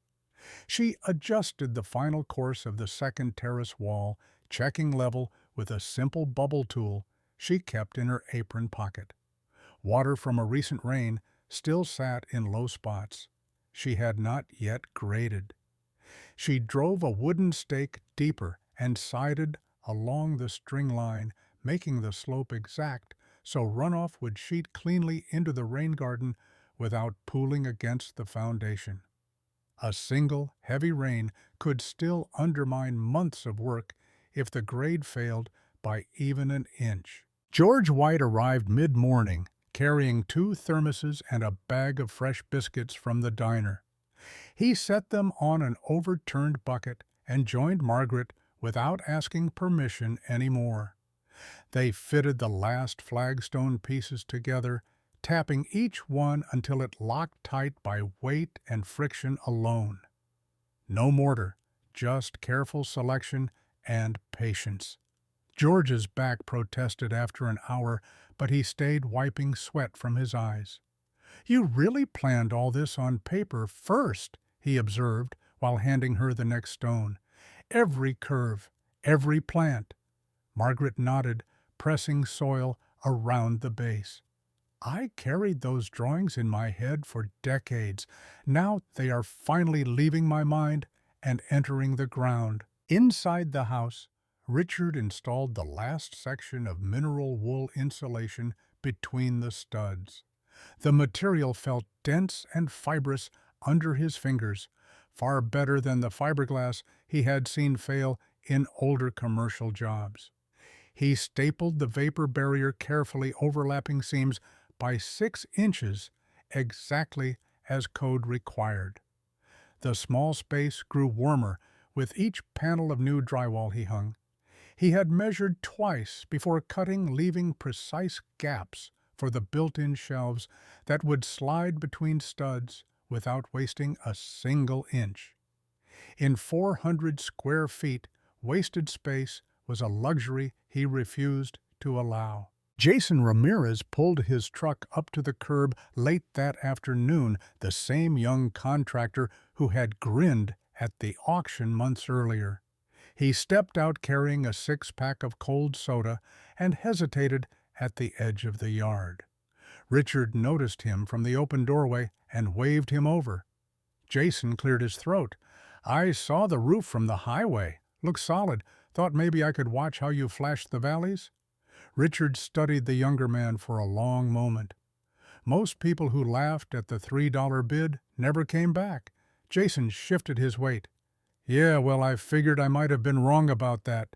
She adjusted the final course of the second terrace wall, checking level with a simple bubble tool she kept in her apron pocket. Water from a recent rain still sat in low spots she had not yet graded. She drove a wooden stake deeper and sided along the string line, making the slope exact so runoff would sheet cleanly into the rain garden without pooling against the foundation. A single heavy rain could still undermine months of work if the grade failed by even an inch. George White arrived mid-morning, carrying 2 thermoses and a bag of fresh biscuits from the diner. He set them on an overturned bucket and joined Margaret without asking permission anymore. They fitted the last flagstone pieces together, tapping each one until it locked tight by weight and friction alone. No mortar, just careful selection and patience. George's back protested after an hour, but he stayed wiping sweat from his eyes. "You really planned all this on paper first," he observed while handing her the next stone. "Every curve, every plant." Margaret nodded, pressing soil around the base. "I carried those drawings in my head for decades. Now they are finally leaving my mind and entering the ground." Inside the house, Richard installed the last section of mineral wool insulation between the studs. The material felt dense and fibrous under his fingers, far better than the fiberglass he had seen fail in older commercial jobs. He stapled the vapor barrier carefully, overlapping seams by 6 inches, exactly as code required. The small space grew warmer with each panel of new drywall he hung. He had measured twice before cutting, leaving precise gaps for the built-in shelves that would slide between studs without wasting a single inch. In 400 square feet, wasted space was a luxury he refused to allow. Jason Ramirez pulled his truck up to the curb late that afternoon, the same young contractor who had grinned at the auction months earlier. He stepped out carrying a six-pack of cold soda and hesitated at the edge of the yard. Richard noticed him from the open doorway and waved him over. Jason cleared his throat. "I saw the roof from the highway. Looks solid. Thought maybe I could watch how you flashed the valleys." Richard studied the younger man for a long moment. Most people who laughed at the $3 bid never came back. Jason shifted his weight. "Yeah, well, I figured I might have been wrong about that."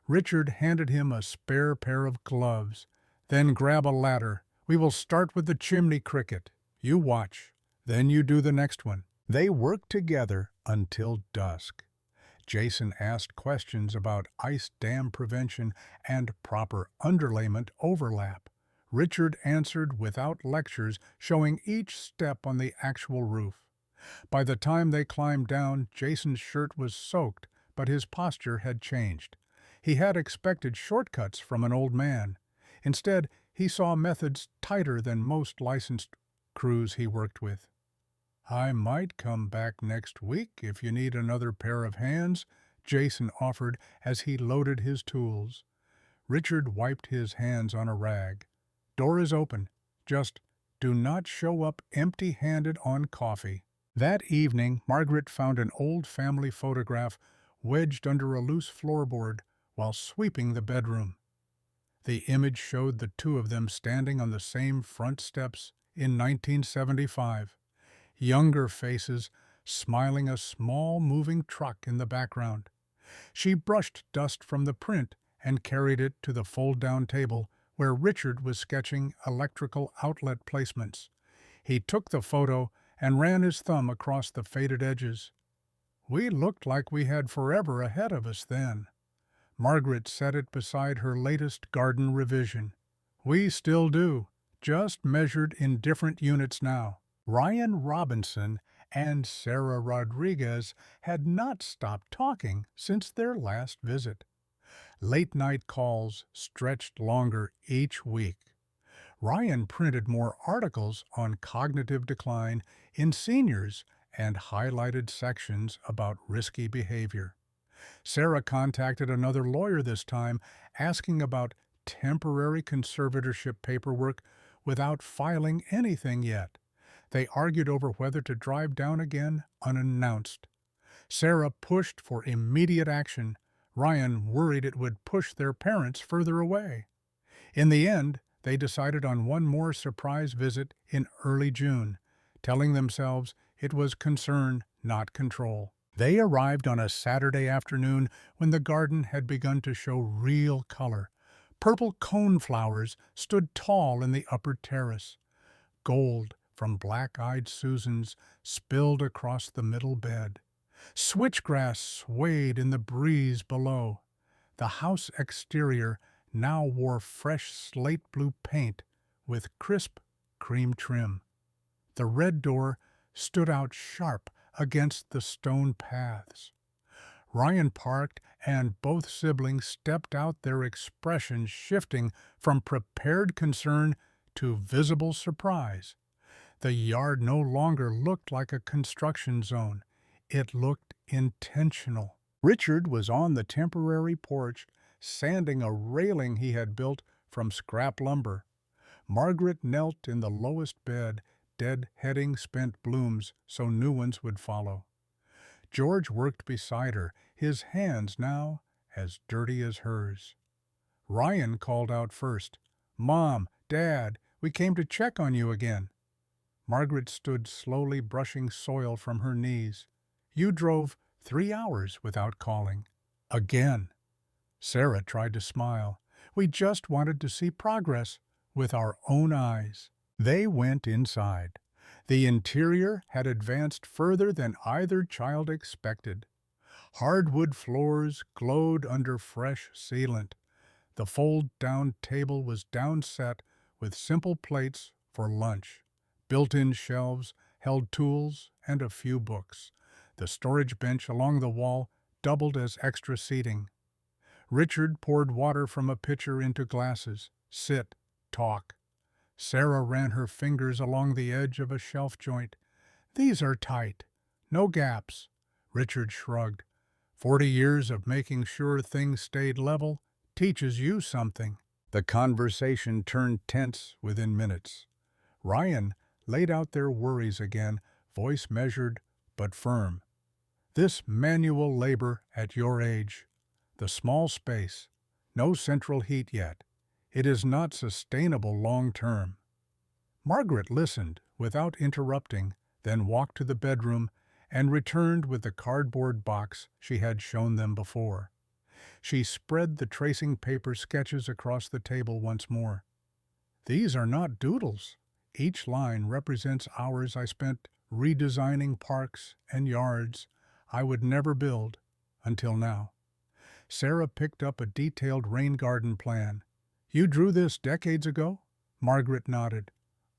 Richard handed him a spare pair of gloves. "Then grab a ladder. We will start with the chimney cricket. You watch. Then you do the next one." They worked together until dusk. Jason asked questions about ice dam prevention and proper underlayment overlap. Richard answered without lectures, showing each step on the actual roof. By the time they climbed down, Jason's shirt was soaked, but his posture had changed. He had expected shortcuts from an old man. Instead, he saw methods tighter than most licensed crews he worked with. "I might come back next week if you need another pair of hands," Jason offered as he loaded his tools. Richard wiped his hands on a rag. "Door is open. Just do not show up empty-handed on coffee." That evening, Margaret found an old family photograph wedged under a loose floorboard while sweeping the bedroom. The image showed the two of them standing on the same front steps in 1975. Younger faces smiling, a small moving truck in the background. She brushed dust from the print and carried it to the fold-down table where Richard was sketching electrical outlet placements. He took the photo and ran his thumb across the faded edges. "We looked like we had forever ahead of us then." Margaret set it beside her latest garden revision. "We still do, just measured in different units now." Ryan Robinson and Sarah Rodriguez had not stopped talking since their last visit. Late-night calls stretched longer each week. Ryan printed more articles on cognitive decline in seniors and highlighted sections about risky behavior. Sarah contacted another lawyer this time, asking about temporary conservatorship paperwork without filing anything yet. They argued over whether to drive down again unannounced. Sarah pushed for immediate action. Ryan worried it would push their parents further away. In the end, they decided on one more surprise visit in early June, telling themselves it was concern, not control. They arrived on a Saturday afternoon when the garden had begun to show real color. Purple coneflowers stood tall in the upper terrace. Gold from black-eyed Susans spilled across the middle bed. Switchgrass swayed in the breeze below. The house exterior now wore fresh slate blue paint with crisp cream trim. The red door stood out sharp against the stone paths. Ryan parked, and both siblings stepped out, their expressions shifting from prepared concern to visible surprise. The yard no longer looked like a construction zone. It looked intentional. Richard was on the temporary porch, sanding a railing he had built from scrap lumber. Margaret knelt in the lowest bed, dead-heading spent blooms so new ones would follow. George worked beside her, his hands now as dirty as hers. Ryan called out first, "Mom, Dad, we came to check on you again." Margaret stood slowly brushing soil from her knees. "You drove 3 hours without calling." Again. Sarah tried to smile. "We just wanted to see progress with our own eyes." They went inside. The interior had advanced further than either child expected. Hardwood floors glowed under fresh sealant. The fold-down table was downset with simple plates for lunch. Built-in shelves held tools and a few books. The storage bench along the wall doubled as extra seating. Richard poured water from a pitcher into glasses. Sit, talk. Sarah ran her fingers along the edge of a shelf joint. These are tight. No gaps. Richard shrugged. 40 years of making sure things stayed level teaches you something. The conversation turned tense within minutes. Ryan laid out their worries again, voice measured but firm. This manual labor at your age, the small space, no central heat yet. It is not sustainable long term. Margaret listened without interrupting, then walked to the bedroom and returned with the cardboard box she had shown them before. She spread the tracing paper sketches across the table once more. These are not doodles. Each line represents hours I spent redesigning parks and yards I would never build until now. Sarah picked up a detailed rain garden plan. You drew this decades ago? Margaret nodded.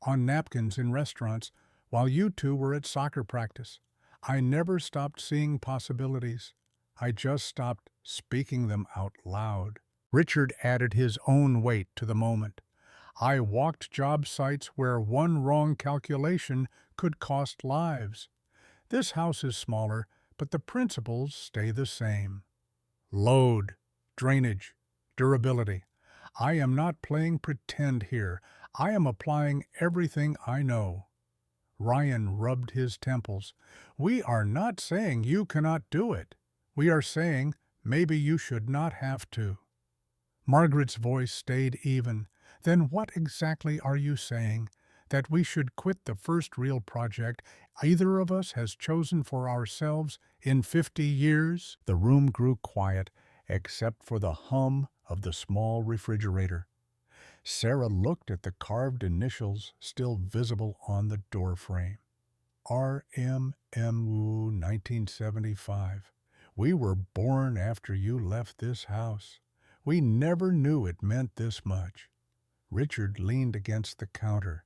On napkins in restaurants while you two were at soccer practice. I never stopped seeing possibilities. I just stopped speaking them out loud. Richard added his own weight to the moment. I walked job sites where one wrong calculation could cost lives. This house is smaller, but the principles stay the same. Load, drainage, durability. I am not playing pretend here. I am applying everything I know. Ryan rubbed his temples. We are not saying you cannot do it. We are saying maybe you should not have to. Margaret's voice stayed even. Then what exactly are you saying? That we should quit the first real project either of us has chosen for ourselves in 50 years? The room grew quiet, except for the hum of the small refrigerator. Sarah looked at the carved initials still visible on the doorframe. RMMU 1975. We were born after you left this house. We never knew it meant this much. Richard leaned against the counter.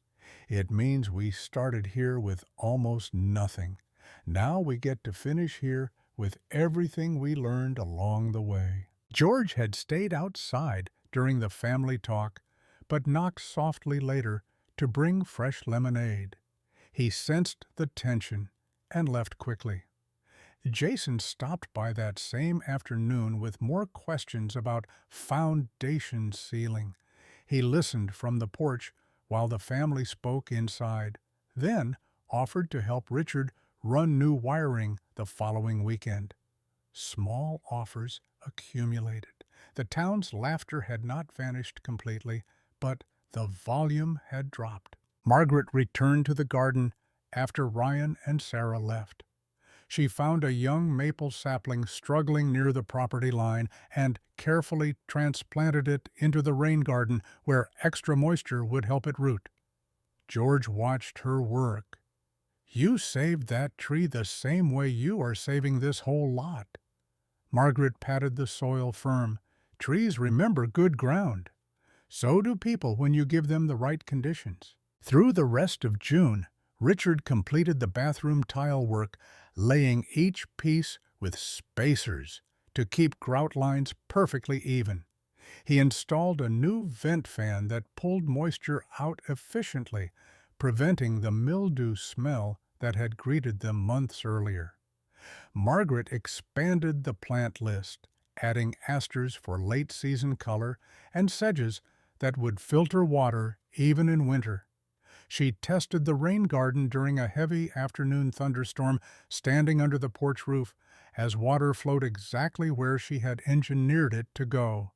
It means we started here with almost nothing. Now we get to finish here with everything we learned along the way. George had stayed outside during the family talk, but knocked softly later to bring fresh lemonade. He sensed the tension and left quickly. Jason stopped by that same afternoon with more questions about foundation sealing. He listened from the porch while the family spoke inside, then offered to help Richard run new wiring the following weekend. Small offers accumulated. The town's laughter had not vanished completely, but the volume had dropped. Margaret returned to the garden after Ryan and Sarah left. She found a young maple sapling struggling near the property line and carefully transplanted it into the rain garden where extra moisture would help it root. George watched her work. You saved that tree the same way you are saving this whole lot. Margaret patted the soil firm. Trees remember good ground. So do people when you give them the right conditions. Through the rest of June, Richard completed the bathroom tile work, laying each piece with spacers to keep grout lines perfectly even. He installed a new vent fan that pulled moisture out efficiently, preventing the mildew smell that had greeted them months earlier. Margaret expanded the plant list, adding asters for late-season color and sedges that would filter water even in winter. She tested the rain garden during a heavy afternoon thunderstorm, standing under the porch roof, as water flowed exactly where she had engineered it to go.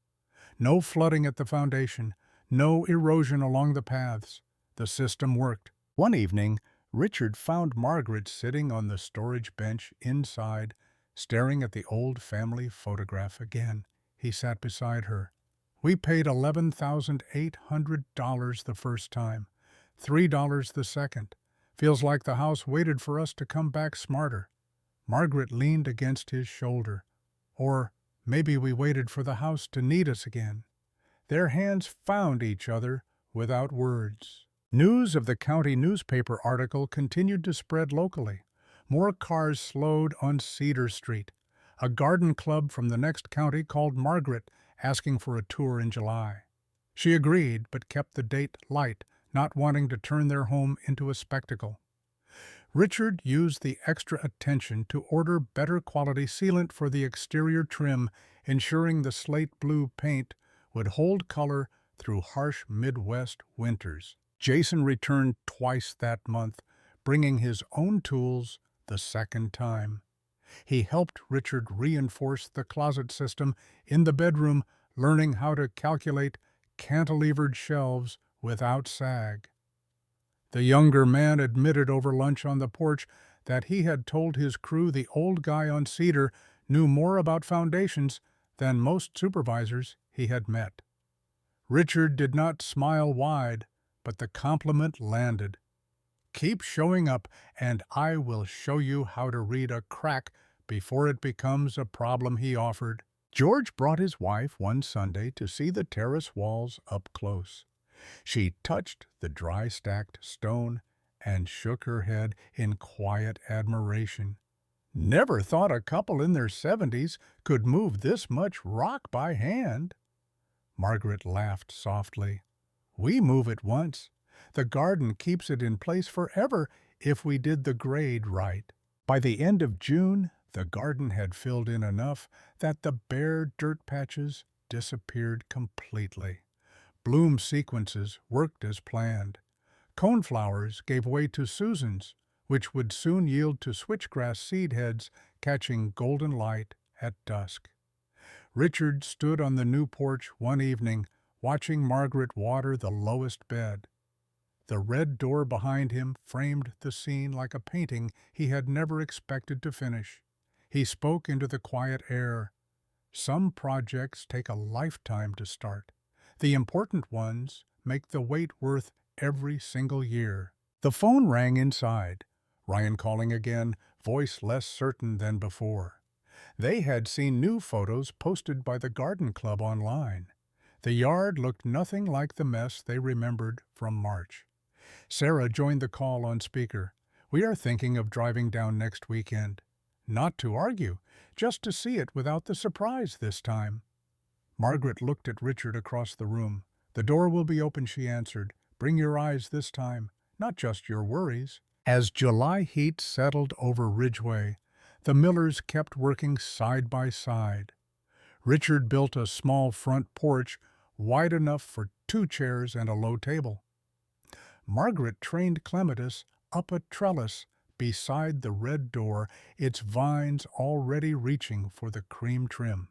No flooding at the foundation, no erosion along the paths. The system worked. One evening, Richard found Margaret sitting on the storage bench inside, staring at the old family photograph again. He sat beside her. We paid $11,800 the first time. $3 the second. Feels like the house waited for us to come back smarter. Margaret leaned against his shoulder. Or maybe we waited for the house to need us again. Their hands found each other without words. News of the county newspaper article continued to spread locally. More cars slowed on Cedar Street. A garden club from the next county called Margaret, asking for a tour in July. She agreed, but kept the date light, not wanting to turn their home into a spectacle. Richard used the extra attention to order better quality sealant for the exterior trim, ensuring the slate blue paint would hold color through harsh Midwest winters. Jason returned twice that month, bringing his own tools the second time. He helped Richard reinforce the closet system in the bedroom, learning how to calculate cantilevered shelves without sag. The younger man admitted over lunch on the porch that he had told his crew the old guy on Cedar knew more about foundations than most supervisors he had met. Richard did not smile wide, but the compliment landed. "Keep showing up, and I will show you how to read a crack before it becomes a problem," he offered. George brought his wife one Sunday to see the terrace walls up close. She touched the dry stacked stone and shook her head in quiet admiration. "Never thought a couple in their 70s could move this much rock by hand." Margaret laughed softly. "We move it once. The garden keeps it in place forever if we did the grade right." By the end of June, the garden had filled in enough that the bare dirt patches disappeared completely. Bloom sequences worked as planned. Coneflowers gave way to Susans, which would soon yield to switchgrass seed heads catching golden light at dusk. Richard stood on the new porch one evening, watching Margaret water the lowest bed. The red door behind him framed the scene like a painting he had never expected to finish. He spoke into the quiet air. "Some projects take a lifetime to start. The important ones make the wait worth every single year." The phone rang inside. Ryan calling again, voice less certain than before. They had seen new photos posted by the garden club online. The yard looked nothing like the mess they remembered from March. Sarah joined the call on speaker. "We are thinking of driving down next weekend. Not to argue, just to see it without the surprise this time." Margaret looked at Richard across the room. "The door will be open," she answered. "Bring your eyes this time, not just your worries." As July heat settled over Ridgeway, the Millers kept working side by side. Richard built a small front porch wide enough for 2 chairs and a low table. Margaret trained clematis up a trellis beside the red door, its vines already reaching for the cream trim.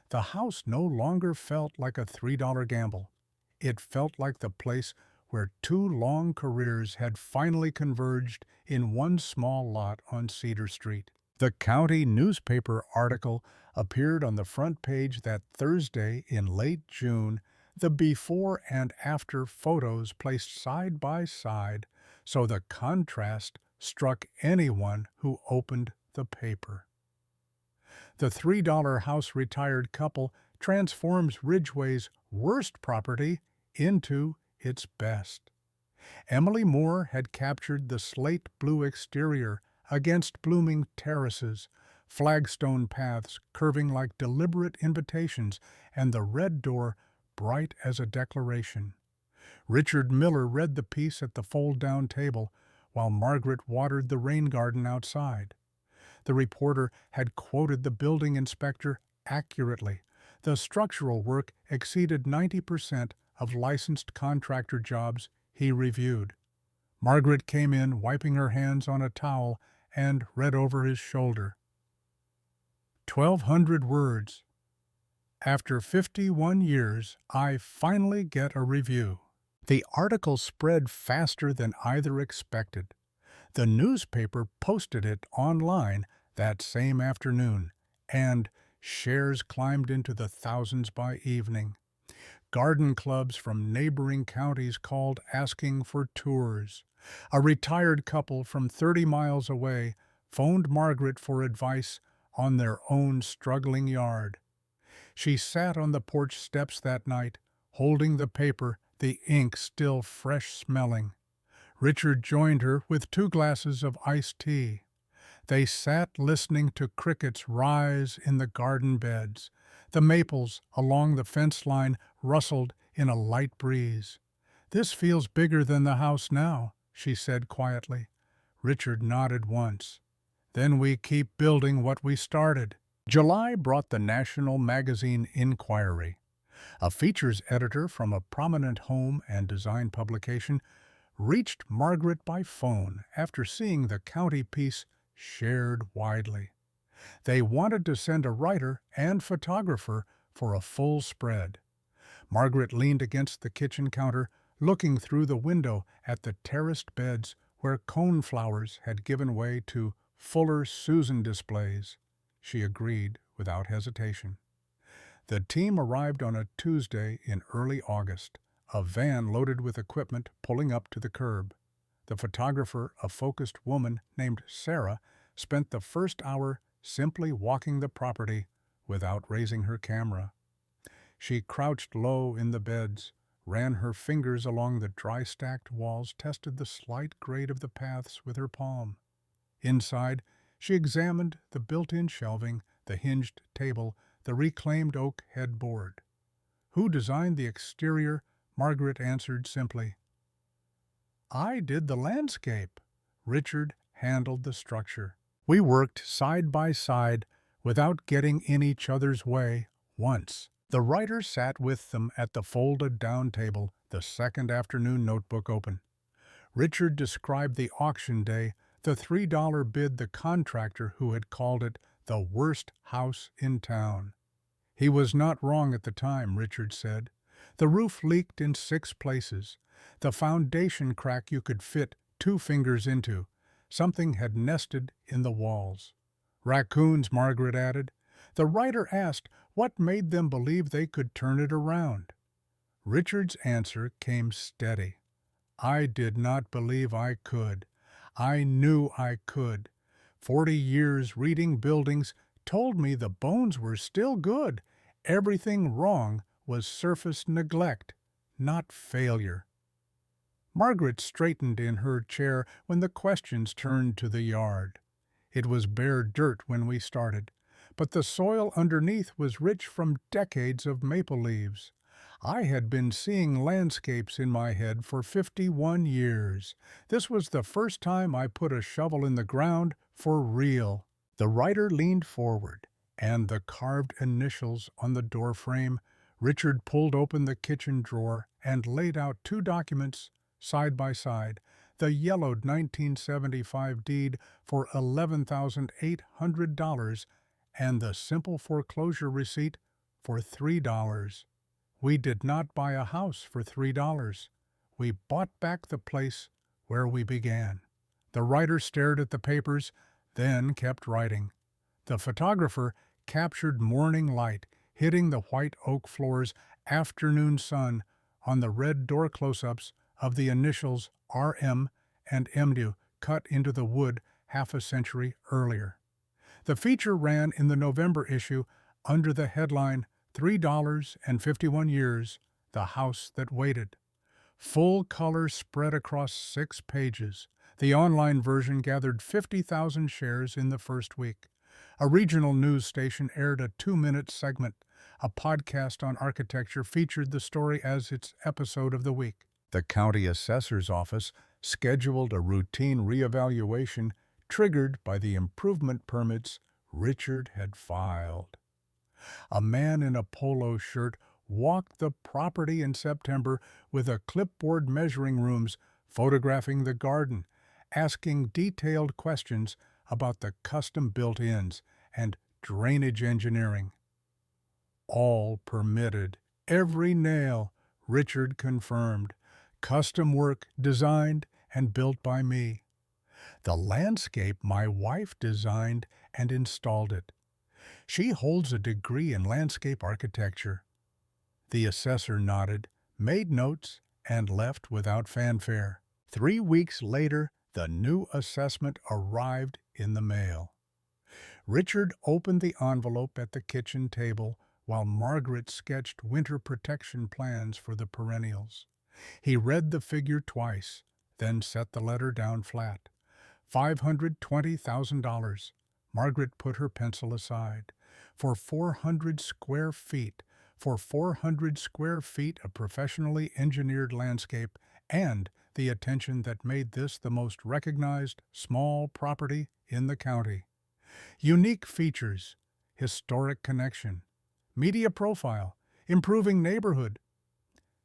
The house no longer felt like a $3 gamble. It felt like the place where 2 long careers had finally converged in one small lot on Cedar Street. The county newspaper article appeared on the front page that Thursday in late June, the before and after photos placed side by side, so the contrast struck anyone who opened the paper. The $3 house retired couple transforms Ridgeway's worst property into its best. Emily Moore had captured the slate blue exterior against blooming terraces, flagstone paths curving like deliberate invitations, and the red door bright as a declaration. Richard Miller read the piece at the fold-down table, while Margaret watered the rain garden outside. The reporter had quoted the building inspector accurately. The structural work exceeded 90% of licensed contractor jobs he reviewed. Margaret came in, wiping her hands on a towel, and read over his shoulder. 1,200 words. "After 51 years, I finally get a review." The article spread faster than either expected. The newspaper posted it online that same afternoon, and shares climbed into the thousands by evening. Garden clubs from neighboring counties called asking for tours. A retired couple from 30 miles away phoned Margaret for advice on their own struggling yard. She sat on the porch steps that night, holding the paper, the ink still fresh-smelling. Richard joined her with 2 glasses of iced tea. They sat listening to crickets rise in the garden beds. The maples along the fence line rustled in a light breeze. "This feels bigger than the house now," she said quietly. Richard nodded once. "Then we keep building what we started." July brought the national magazine Inquiry. A features editor from a prominent home and design publication reached Margaret by phone after seeing the county piece shared widely. They wanted to send a writer and photographer for a full spread. Margaret leaned against the kitchen counter, looking through the window at the terraced beds where coneflowers had given way to fuller Susan displays. She agreed without hesitation. The team arrived on a Tuesday in early August, a van loaded with equipment pulling up to the curb. The photographer, a focused woman named Sarah, spent the first hour simply walking the property without raising her camera. She crouched low in the beds, ran her fingers along the dry-stacked walls, tested the slight grade of the paths with her palm. Inside, she examined the built-in shelving, the hinged table, the reclaimed oak headboard. "Who designed the exterior?" Margaret answered simply. "I did the landscape." Richard handled the structure. "We worked side by side without getting in each other's way once." The writer sat with them at the folded-down table, the second afternoon notebook open. Richard described the auction day, the $3 bid the contractor who had called it the worst house in town. He was not wrong at the time, Richard said. The roof leaked in 6 places. The foundation crack you could fit 2 fingers into. Something had nested in the walls. "Raccoons," Margaret added. The writer asked what made them believe they could turn it around. Richard's answer came steady. "I did not believe I could. I knew I could. 40 years reading buildings told me the bones were still good. Everything wrong was surface neglect, not failure." Margaret straightened in her chair when the questions turned to the yard. "It was bare dirt when we started, but the soil underneath was rich from decades of maple leaves. I had been seeing landscapes in my head for 51 years. This was the first time I put a shovel in the ground for real." The writer leaned forward, and the carved initials on the doorframe. Richard pulled open the kitchen drawer and laid out 2 documents side by side, the yellowed 1975 deed for $11,800 and the simple foreclosure receipt for $3. "We did not buy a house for $3. We bought back the place where we began." The writer stared at the papers, then kept writing. The photographer captured morning light hitting the white oak floors, afternoon sun on the red door close-ups of the initials RM and MW cut into the wood half a century earlier. The feature ran in the November issue under the headline $3.51 Years, The House That Waited. Full color spread across 6 pages. The online version gathered 50,000 shares in the first week. A regional news station aired a 2-minute segment. A podcast on architecture featured the story as its episode of the week. The county assessor's office scheduled a routine reevaluation triggered by the improvement permits Richard had filed. A man in a polo shirt walked the property in September with a clipboard measuring rooms, photographing the garden, asking detailed questions about the custom built-ins and drainage engineering. "All permitted, every nail," Richard confirmed. "Custom work designed and built by me. The landscape my wife designed and installed it. She holds a degree in landscape architecture." The assessor nodded, made notes, and left without fanfare. 3 weeks later, the new assessment arrived in the mail. Richard opened the envelope at the kitchen table while Margaret sketched winter protection plans for the perennials. He read the figure twice, then set the letter down flat. $520,000. Margaret put her pencil aside. For 400 square feet, for 400 square feet of professionally engineered landscape and the attention that made this the most recognized small property in the county. Unique features, historic connection, media profile, improving neighborhood.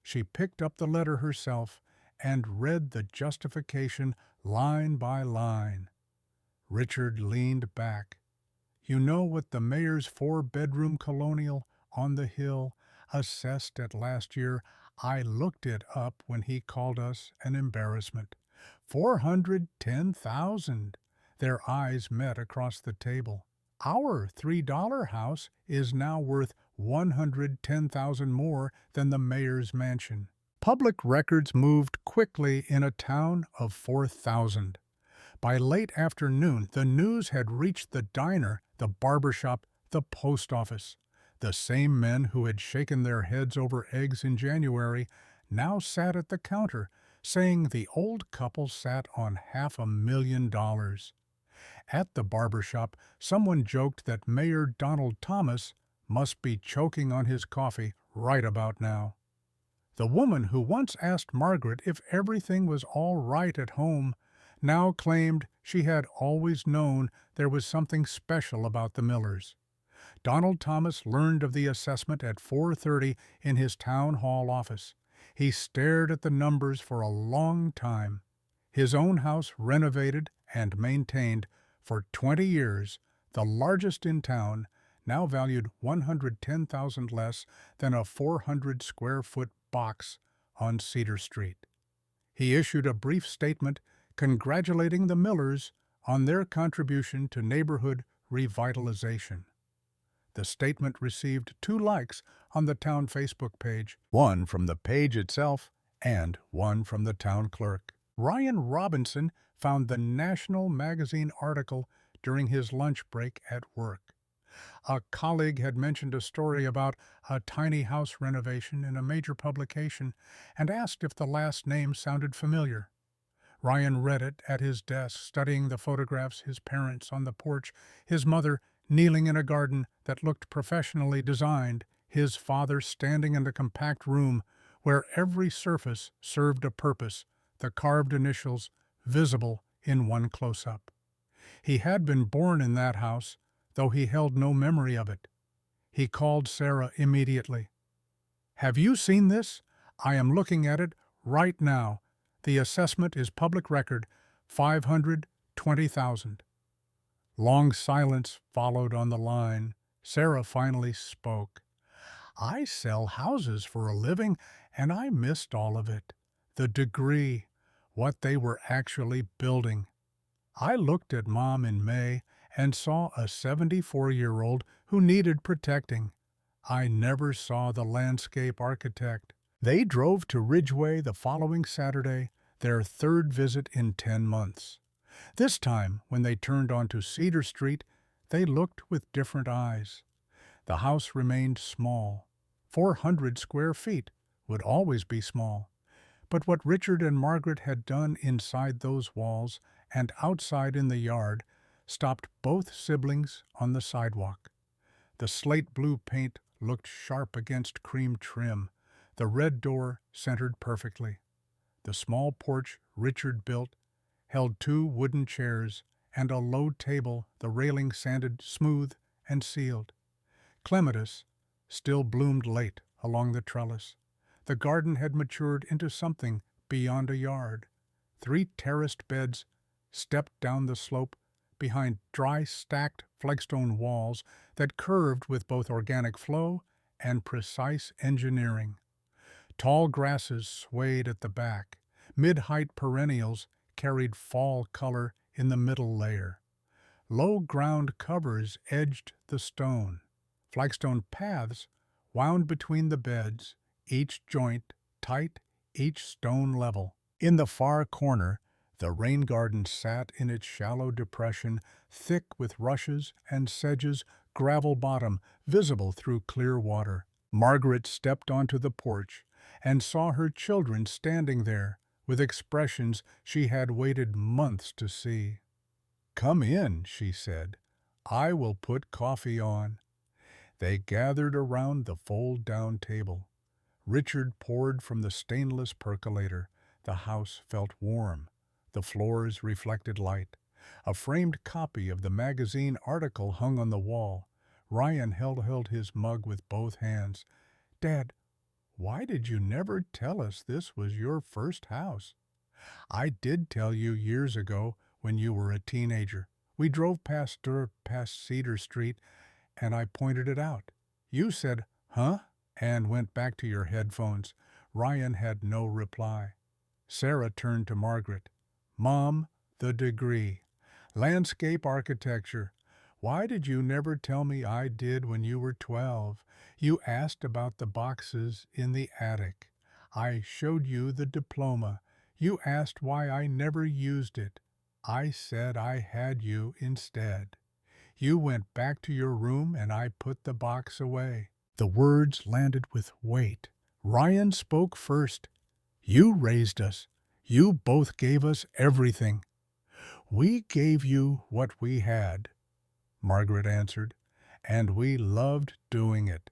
She picked up the letter herself and read the justification line by line. Richard leaned back. You know what the mayor's four-bedroom colonial on the hill assessed at last year? I looked it up when he called us an embarrassment. 410,000. Their eyes met across the table. Our $3 house is now worth 110,000 more than the mayor's mansion. Public records moved quickly in a town of 4,000. By late afternoon, the news had reached the diner, the barbershop, the post office. The same men who had shaken their heads over eggs in January now sat at the counter, saying the old couple sat on $500,000. At the barbershop, someone joked that Mayor Donald Thomas must be choking on his coffee right about now. The woman who once asked Margaret if everything was all right at home now claimed she had always known there was something special about the Millers. Donald Thomas learned of the assessment at 4:30 in his town hall office. He stared at the numbers for a long time. His own house renovated and maintained for 20 years, the largest in town, now valued $110,000 less than a 400-square-foot box on Cedar Street. He issued a brief statement congratulating the Millers on their contribution to neighborhood revitalization. The statement received 2 likes on the town Facebook page, one from the page itself and one from the town clerk. Ryan Robinson found the National Magazine article during his lunch break at work. A colleague had mentioned a story about a tiny house renovation in a major publication and asked if the last name sounded familiar. Ryan read it at his desk, studying the photographs, his parents on the porch, his mother kneeling in a garden that looked professionally designed, his father standing in a compact room where every surface served a purpose, the carved initials visible in one close-up. He had been born in that house, though he held no memory of it. He called Sarah immediately. "Have you seen this? I am looking at it right now. The assessment is public record, 520,000. Long silence followed on the line. Sarah finally spoke. I sell houses for a living, and I missed all of it. The degree, what they were actually building. I looked at Mom in May and saw a 74-year-old who needed protecting. I never saw the landscape architect. They drove to Ridgeway the following Saturday, their 3rd visit in 10 months. This time, when they turned onto Cedar Street, they looked with different eyes. The house remained small. 400 square feet would always be small. But what Richard and Margaret had done inside those walls and outside in the yard stopped both siblings on the sidewalk. The slate blue paint looked sharp against cream trim. The red door centered perfectly. The small porch Richard built held 2 wooden chairs and a low table, the railing sanded smooth and sealed. Clematis still bloomed late along the trellis. The garden had matured into something beyond a yard. 3 terraced beds stepped down the slope behind dry stacked flagstone walls that curved with both organic flow and precise engineering. Tall grasses swayed at the back. Mid-height perennials carried fall color in the middle layer. Low ground covers edged the stone. Flagstone paths wound between the beds, each joint tight, each stone level. In the far corner, the rain garden sat in its shallow depression, thick with rushes and sedges, gravel bottom visible through clear water. Margaret stepped onto the porch and saw her children standing there with expressions she had waited months to see. "Come in," she said. "I will put coffee on." They gathered around the fold-down table. Richard poured from the stainless percolator. The house felt warm. The floors reflected light. A framed copy of the magazine article hung on the wall. Ryan held his mug with both hands. "Dad, why did you never tell us this was your first house?" "I did tell you years ago when you were a teenager. We drove past Cedar Street, and I pointed it out. You said, 'Huh?' and went back to your headphones." Ryan had no reply. Sarah turned to Margaret. "Mom, the degree. Landscape architecture. Why did you never tell me I did when you were 12? You asked about the boxes in the attic. I showed you the diploma. You asked why I never used it. I said I had you instead. You went back to your room and I put the box away." The words landed with weight. Ryan spoke first. "You raised us. You both gave us everything." "We gave you what we had," Margaret answered, "and we loved doing it.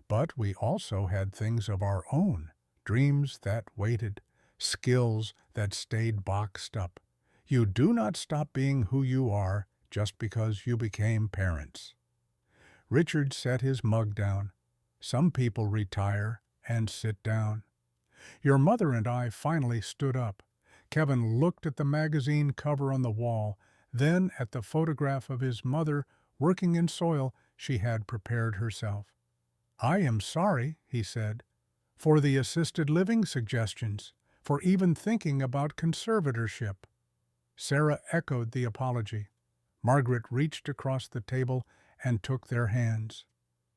But we also had things of our own, dreams that waited, skills that stayed boxed up. You do not stop being who you are just because you became parents." Richard set his mug down. "Some people retire and sit down." "Your mother and I finally stood up." Kevin looked at the magazine cover on the wall, then at the photograph of his mother working in soil she had prepared herself. "I am sorry," he said, "for the assisted living suggestions, for even thinking about conservatorship." Sarah echoed the apology. Margaret reached across the table and took their hands.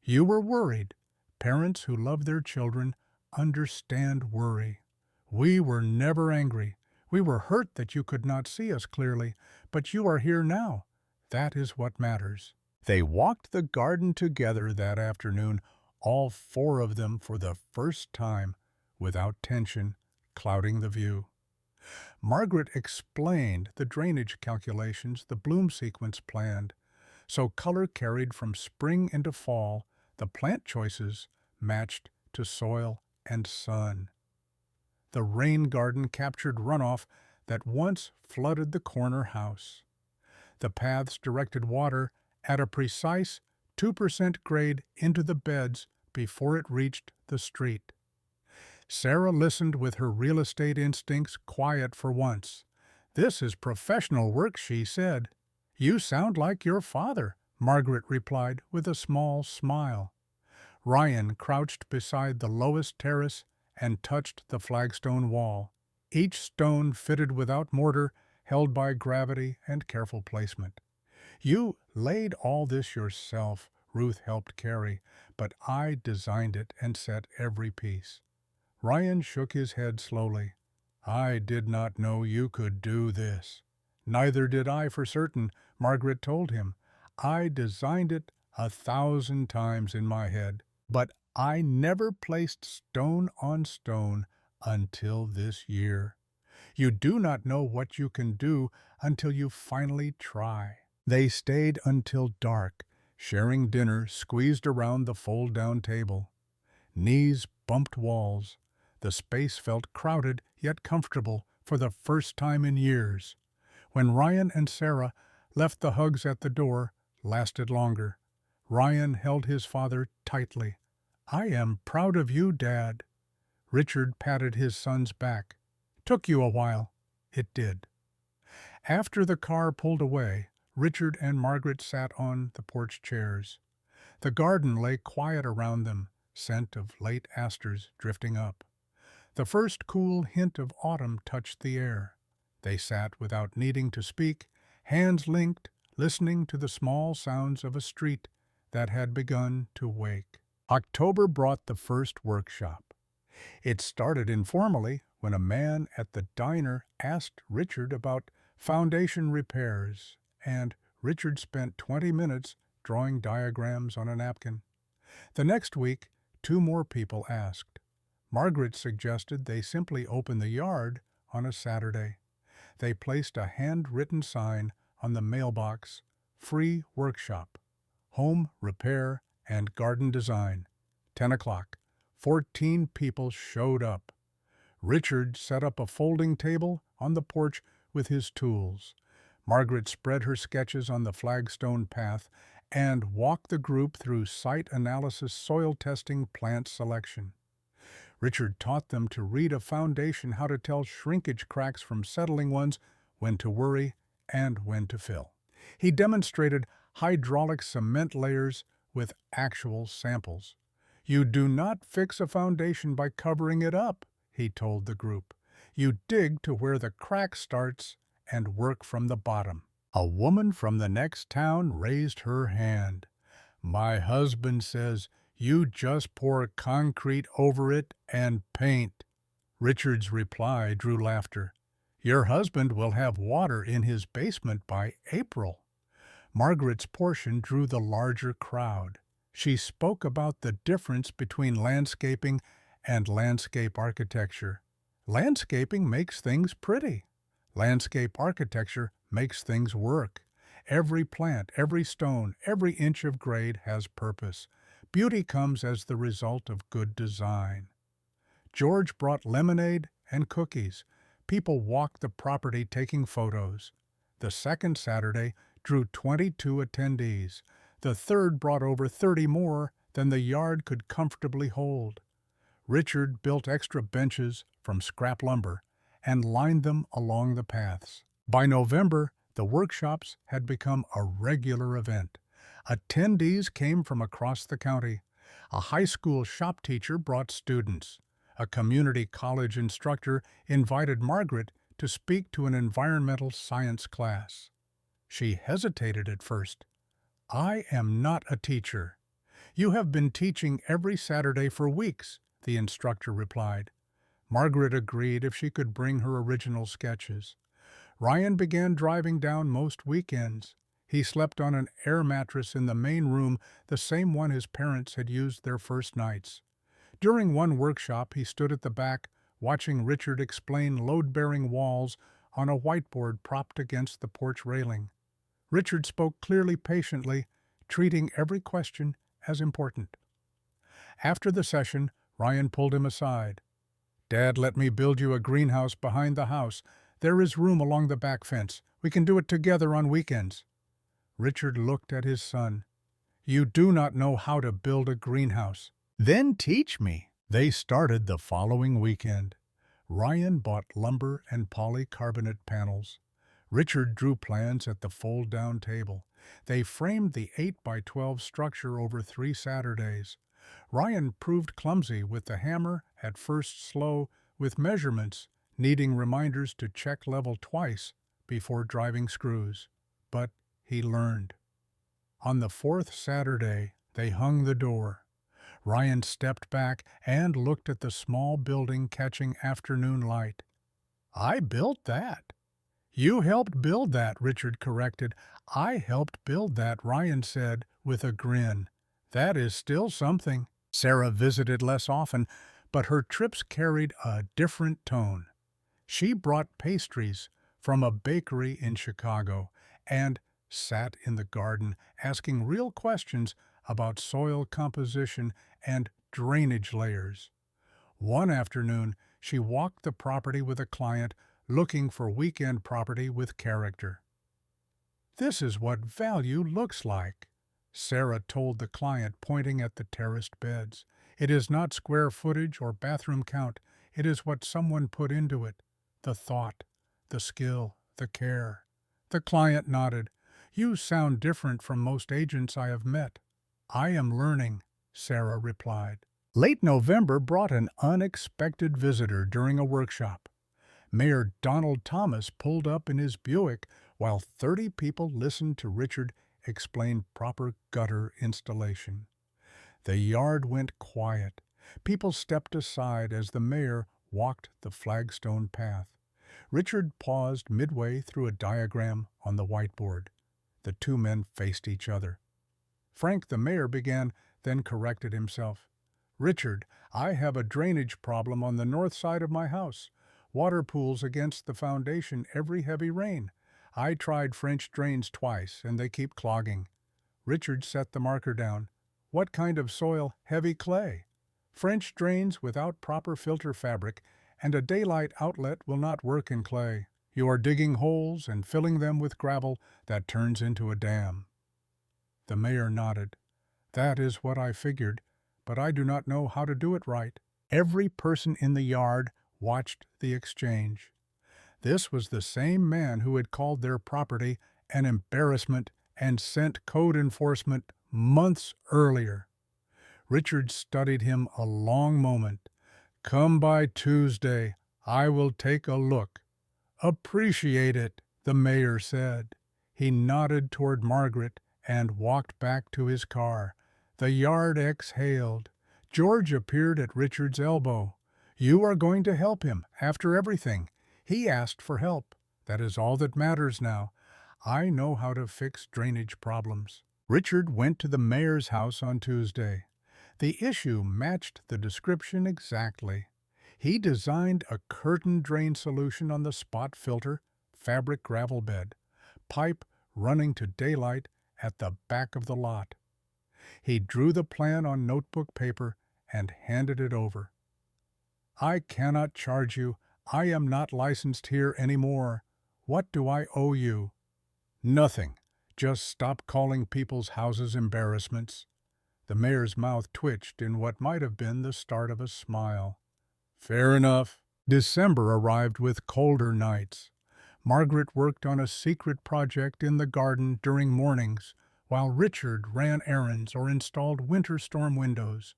"You were worried. Parents who love their children understand worry. We were never angry. We were hurt that you could not see us clearly, but you are here now. That is what matters." They walked the garden together that afternoon, all four of them for the first time, without tension clouding the view. Margaret explained the drainage calculations the bloom sequence planned, so color carried from spring into fall, the plant choices matched to soil and sun. The rain garden captured runoff that once flooded the corner house. The paths directed water at a precise 2% grade into the beds before it reached the street. Sarah listened with her real estate instincts quiet for once. "This is professional work," she said. "You sound like your father," Margaret replied with a small smile. Ryan crouched beside the lowest terrace and touched the flagstone wall, each stone fitted without mortar, held by gravity and careful placement. "You laid all this yourself," Ruth helped carry, "but I designed it and set every piece." Ryan shook his head slowly. "I did not know you could do this." "Neither did I for certain," Margaret told him. "I designed it 1,000 times in my head, but I never placed stone on stone until this year. You do not know what you can do until you finally try." They stayed until dark, sharing dinner squeezed around the fold-down table. Knees bumped walls. The space felt crowded yet comfortable for the first time in years. When Ryan and Sarah left, the hugs at the door lasted longer. Ryan held his father tightly. "I am proud of you, Dad." Richard patted his son's back. "Took you a while." It did. After the car pulled away, Richard and Margaret sat on the porch chairs. The garden lay quiet around them, scent of late asters drifting up. The first cool hint of autumn touched the air. They sat without needing to speak, hands linked, listening to the small sounds of a street that had begun to wake. October brought the first workshop. It started informally when a man at the diner asked Richard about foundation repairs, and Richard spent 20 minutes drawing diagrams on a napkin. The next week, 2 more people asked. Margaret suggested they simply open the yard on a Saturday. They placed a handwritten sign on the mailbox, "Free workshop, home repair and garden design." 10 o'clock. 14 people showed up. Richard set up a folding table on the porch with his tools. Margaret spread her sketches on the flagstone path and walked the group through site analysis, soil testing, plant selection. Richard taught them to read a foundation, how to tell shrinkage cracks from settling ones, when to worry, and when to fill. He demonstrated hydraulic cement layers with actual samples. "You do not fix a foundation by covering it up," he told the group. "You dig to where the crack starts and work from the bottom." A woman from the next town raised her hand. "My husband says you just pour concrete over it and paint." Richard's reply drew laughter. "Your husband will have water in his basement by April." Margaret's portion drew the larger crowd. She spoke about the difference between landscaping and landscape architecture. Landscaping makes things pretty. Landscape architecture makes things work. Every plant, every stone, every inch of grade has purpose. Beauty comes as the result of good design. George brought lemonade and cookies. People walked the property taking photos. The second Saturday drew 22 attendees. The third brought over 30 more than the yard could comfortably hold. Richard built extra benches from scrap lumber and lined them along the paths. By November, the workshops had become a regular event. Attendees came from across the county. A high school shop teacher brought students. A community college instructor invited Margaret to speak to an environmental science class. She hesitated at first. "I am not a teacher." "You have been teaching every Saturday for weeks," the instructor replied. Margaret agreed if she could bring her original sketches. Ryan began driving down most weekends. He slept on an air mattress in the main room, the same one his parents had used their first nights. During one workshop, he stood at the back, watching Richard explain load-bearing walls on a whiteboard propped against the porch railing. Richard spoke clearly, patiently, treating every question as important. After the session, Ryan pulled him aside. "Dad, let me build you a greenhouse behind the house. There is room along the back fence. We can do it together on weekends." Richard looked at his son. "You do not know how to build a greenhouse." "Then teach me." They started the following weekend. Ryan bought lumber and polycarbonate panels. Richard drew plans at the fold-down table. They framed the 8x12 structure over 3 Saturdays. Ryan proved clumsy with the hammer, at first slow, with measurements, needing reminders to check level twice before driving screws. But he learned. On the 4th Saturday, they hung the door. Ryan stepped back and looked at the small building catching afternoon light. "I built that." "You helped build that," Richard corrected. "I helped build that," Ryan said with a grin. "That is still something." Sarah visited less often, but her trips carried a different tone. She brought pastries from a bakery in Chicago and sat in the garden asking real questions about soil composition and drainage layers. One afternoon, she walked the property with a client looking for weekend property with character. "This is what value looks like," Sarah told the client, pointing at the terraced beds. "It is not square footage or bathroom count. It is what someone put into it. The thought, the skill, the care." The client nodded. "You sound different from most agents I have met." "I am learning," Sarah replied. Late November brought an unexpected visitor during a workshop. Mayor Donald Thomas pulled up in his Buick while 30 people listened to Richard explain proper gutter installation. The yard went quiet. People stepped aside as the mayor walked the flagstone path. Richard paused midway through a diagram on the whiteboard. The two men faced each other. Frank, the mayor, began, then corrected himself. "Richard, I have a drainage problem on the north side of my house. Water pools against the foundation every heavy rain. I tried French drains twice, and they keep clogging. Richard set the marker down. What kind of soil? Heavy clay. French drains without proper filter fabric and a daylight outlet will not work in clay. You are digging holes and filling them with gravel that turns into a dam. The mayor nodded. That is what I figured, but I do not know how to do it right. Every person in the yard watched the exchange. This was the same man who had called their property an embarrassment and sent code enforcement months earlier. Richard studied him a long moment. Come by Tuesday. I will take a look. Appreciate it, the mayor said. He nodded toward Margaret and walked back to his car. The yard exhaled. George appeared at Richard's elbow. You are going to help him, after everything. He asked for help. That is all that matters now. I know how to fix drainage problems. Richard went to the mayor's house on Tuesday. The issue matched the description exactly. He designed a curtain drain solution on the spot filter, fabric gravel bed, pipe running to daylight at the back of the lot. He drew the plan on notebook paper and handed it over. I cannot charge you. I am not licensed here anymore. What do I owe you? Nothing. Just stop calling people's houses embarrassments. The mayor's mouth twitched in what might have been the start of a smile. Fair enough. December arrived with colder nights. Margaret worked on a secret project in the garden during mornings, while Richard ran errands or installed winter storm windows.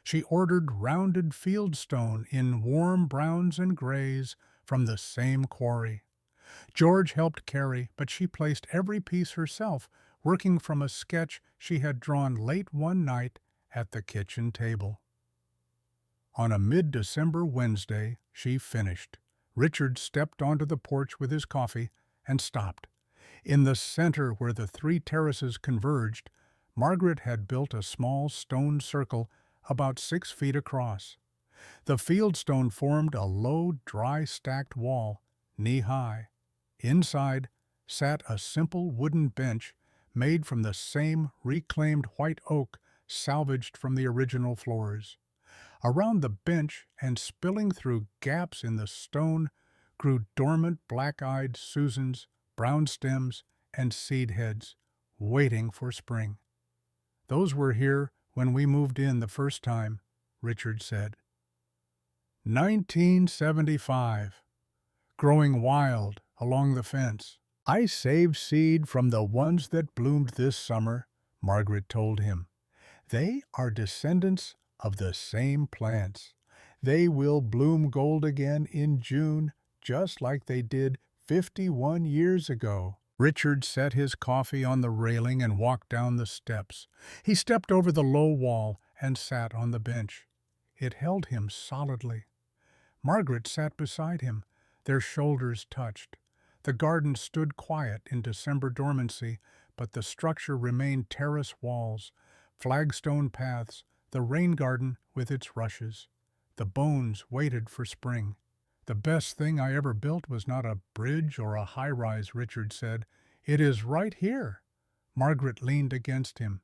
She ordered rounded fieldstone in warm browns and grays from the same quarry. George helped carry, but she placed every piece herself, working from a sketch she had drawn late one night at the kitchen table. On a mid-December Wednesday, she finished. Richard stepped onto the porch with his coffee and stopped. In the center where the three terraces converged, Margaret had built a small stone circle about 6 feet across. The fieldstone formed a low, dry stacked wall, knee-high. Inside sat a simple wooden bench made from the same reclaimed white oak salvaged from the original floors. Around the bench and spilling through gaps in the stone grew dormant black-eyed Susans, brown stems, and seed heads, waiting for spring. Those were here when we moved in the first time, Richard said. 1975. Growing wild along the fence. I saved seed from the ones that bloomed this summer, Margaret told him. They are descendants of the same plants. They will bloom gold again in June, just like they did 51 years ago. Richard set his coffee on the railing and walked down the steps. He stepped over the low wall and sat on the bench. It held him solidly. Margaret sat beside him. Their shoulders touched. The garden stood quiet in December dormancy, but the structure remained terrace walls, flagstone paths, the rain garden with its rushes. The bones waited for spring. The best thing I ever built was not a bridge or a high-rise, Richard said. It is right here. Margaret leaned against him.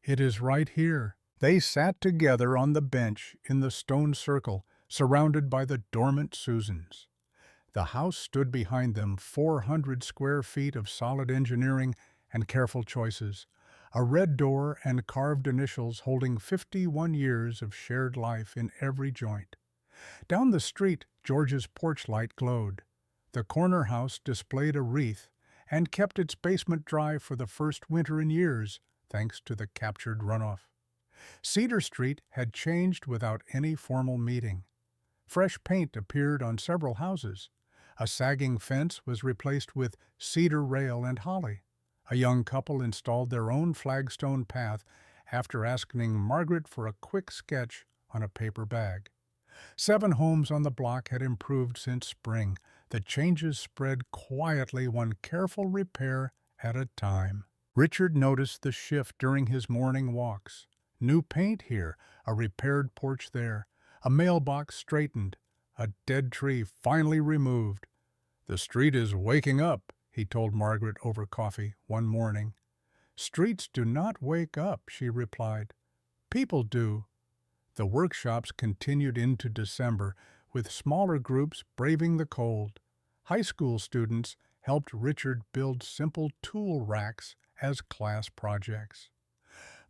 It is right here. They sat together on the bench in the stone circle, surrounded by the dormant Susans. The house stood behind them, 400 square feet of solid engineering and careful choices, a red door and carved initials holding 51 years of shared life in every joint. Down the street, George's porch light glowed. The corner house displayed a wreath and kept its basement dry for the first winter in years, thanks to the captured runoff. Cedar Street had changed without any formal meeting. Fresh paint appeared on several houses. A sagging fence was replaced with cedar rail and holly. A young couple installed their own flagstone path after asking Margaret for a quick sketch on a paper bag. 7 homes on the block had improved since spring. The changes spread quietly, one careful repair at a time. Richard noticed the shift during his morning walks. New paint here, a repaired porch there, a mailbox straightened, a dead tree finally removed. The street is waking up, he told Margaret over coffee one morning. "Streets do not wake up," she replied. "People do." The workshops continued into December, with smaller groups braving the cold. High school students helped Richard build simple tool racks as class projects.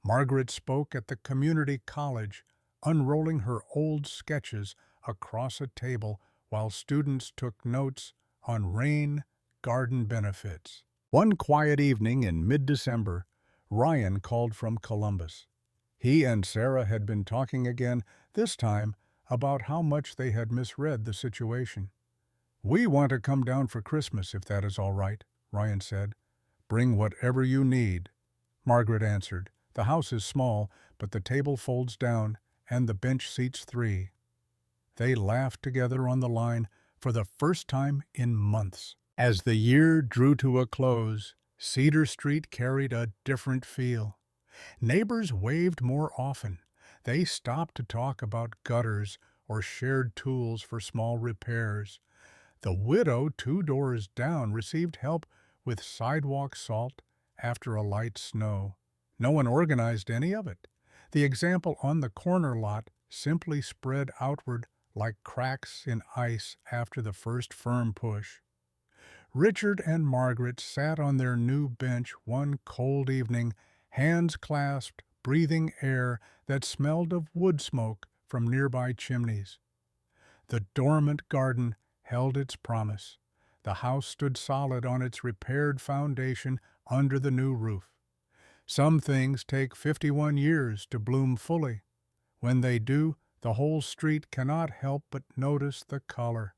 Margaret spoke at the community college, unrolling her old sketches across a table while students took notes on rain garden benefits. One quiet evening in mid-December, Ryan called from Columbus. He and Sarah had been talking again, this time about how much they had misread the situation. "We want to come down for Christmas, if that is all right," Ryan said. "Bring whatever you need," Margaret answered. "The house is small, but the table folds down, and the bench seats 3. They laughed together on the line for the first time in months. As the year drew to a close, Cedar Street carried a different feel. Neighbors waved more often. They stopped to talk about gutters or shared tools for small repairs. The widow 2 doors down received help with sidewalk salt after a light snow. No one organized any of it. The example on the corner lot simply spread outward like cracks in ice after the first firm push. Richard and Margaret sat on their new bench one cold evening, hands clasped, breathing air that smelled of wood smoke from nearby chimneys. The dormant garden held its promise. The house stood solid on its repaired foundation under the new roof. Some things take 51 years to bloom fully. When they do, the whole street cannot help but notice the color.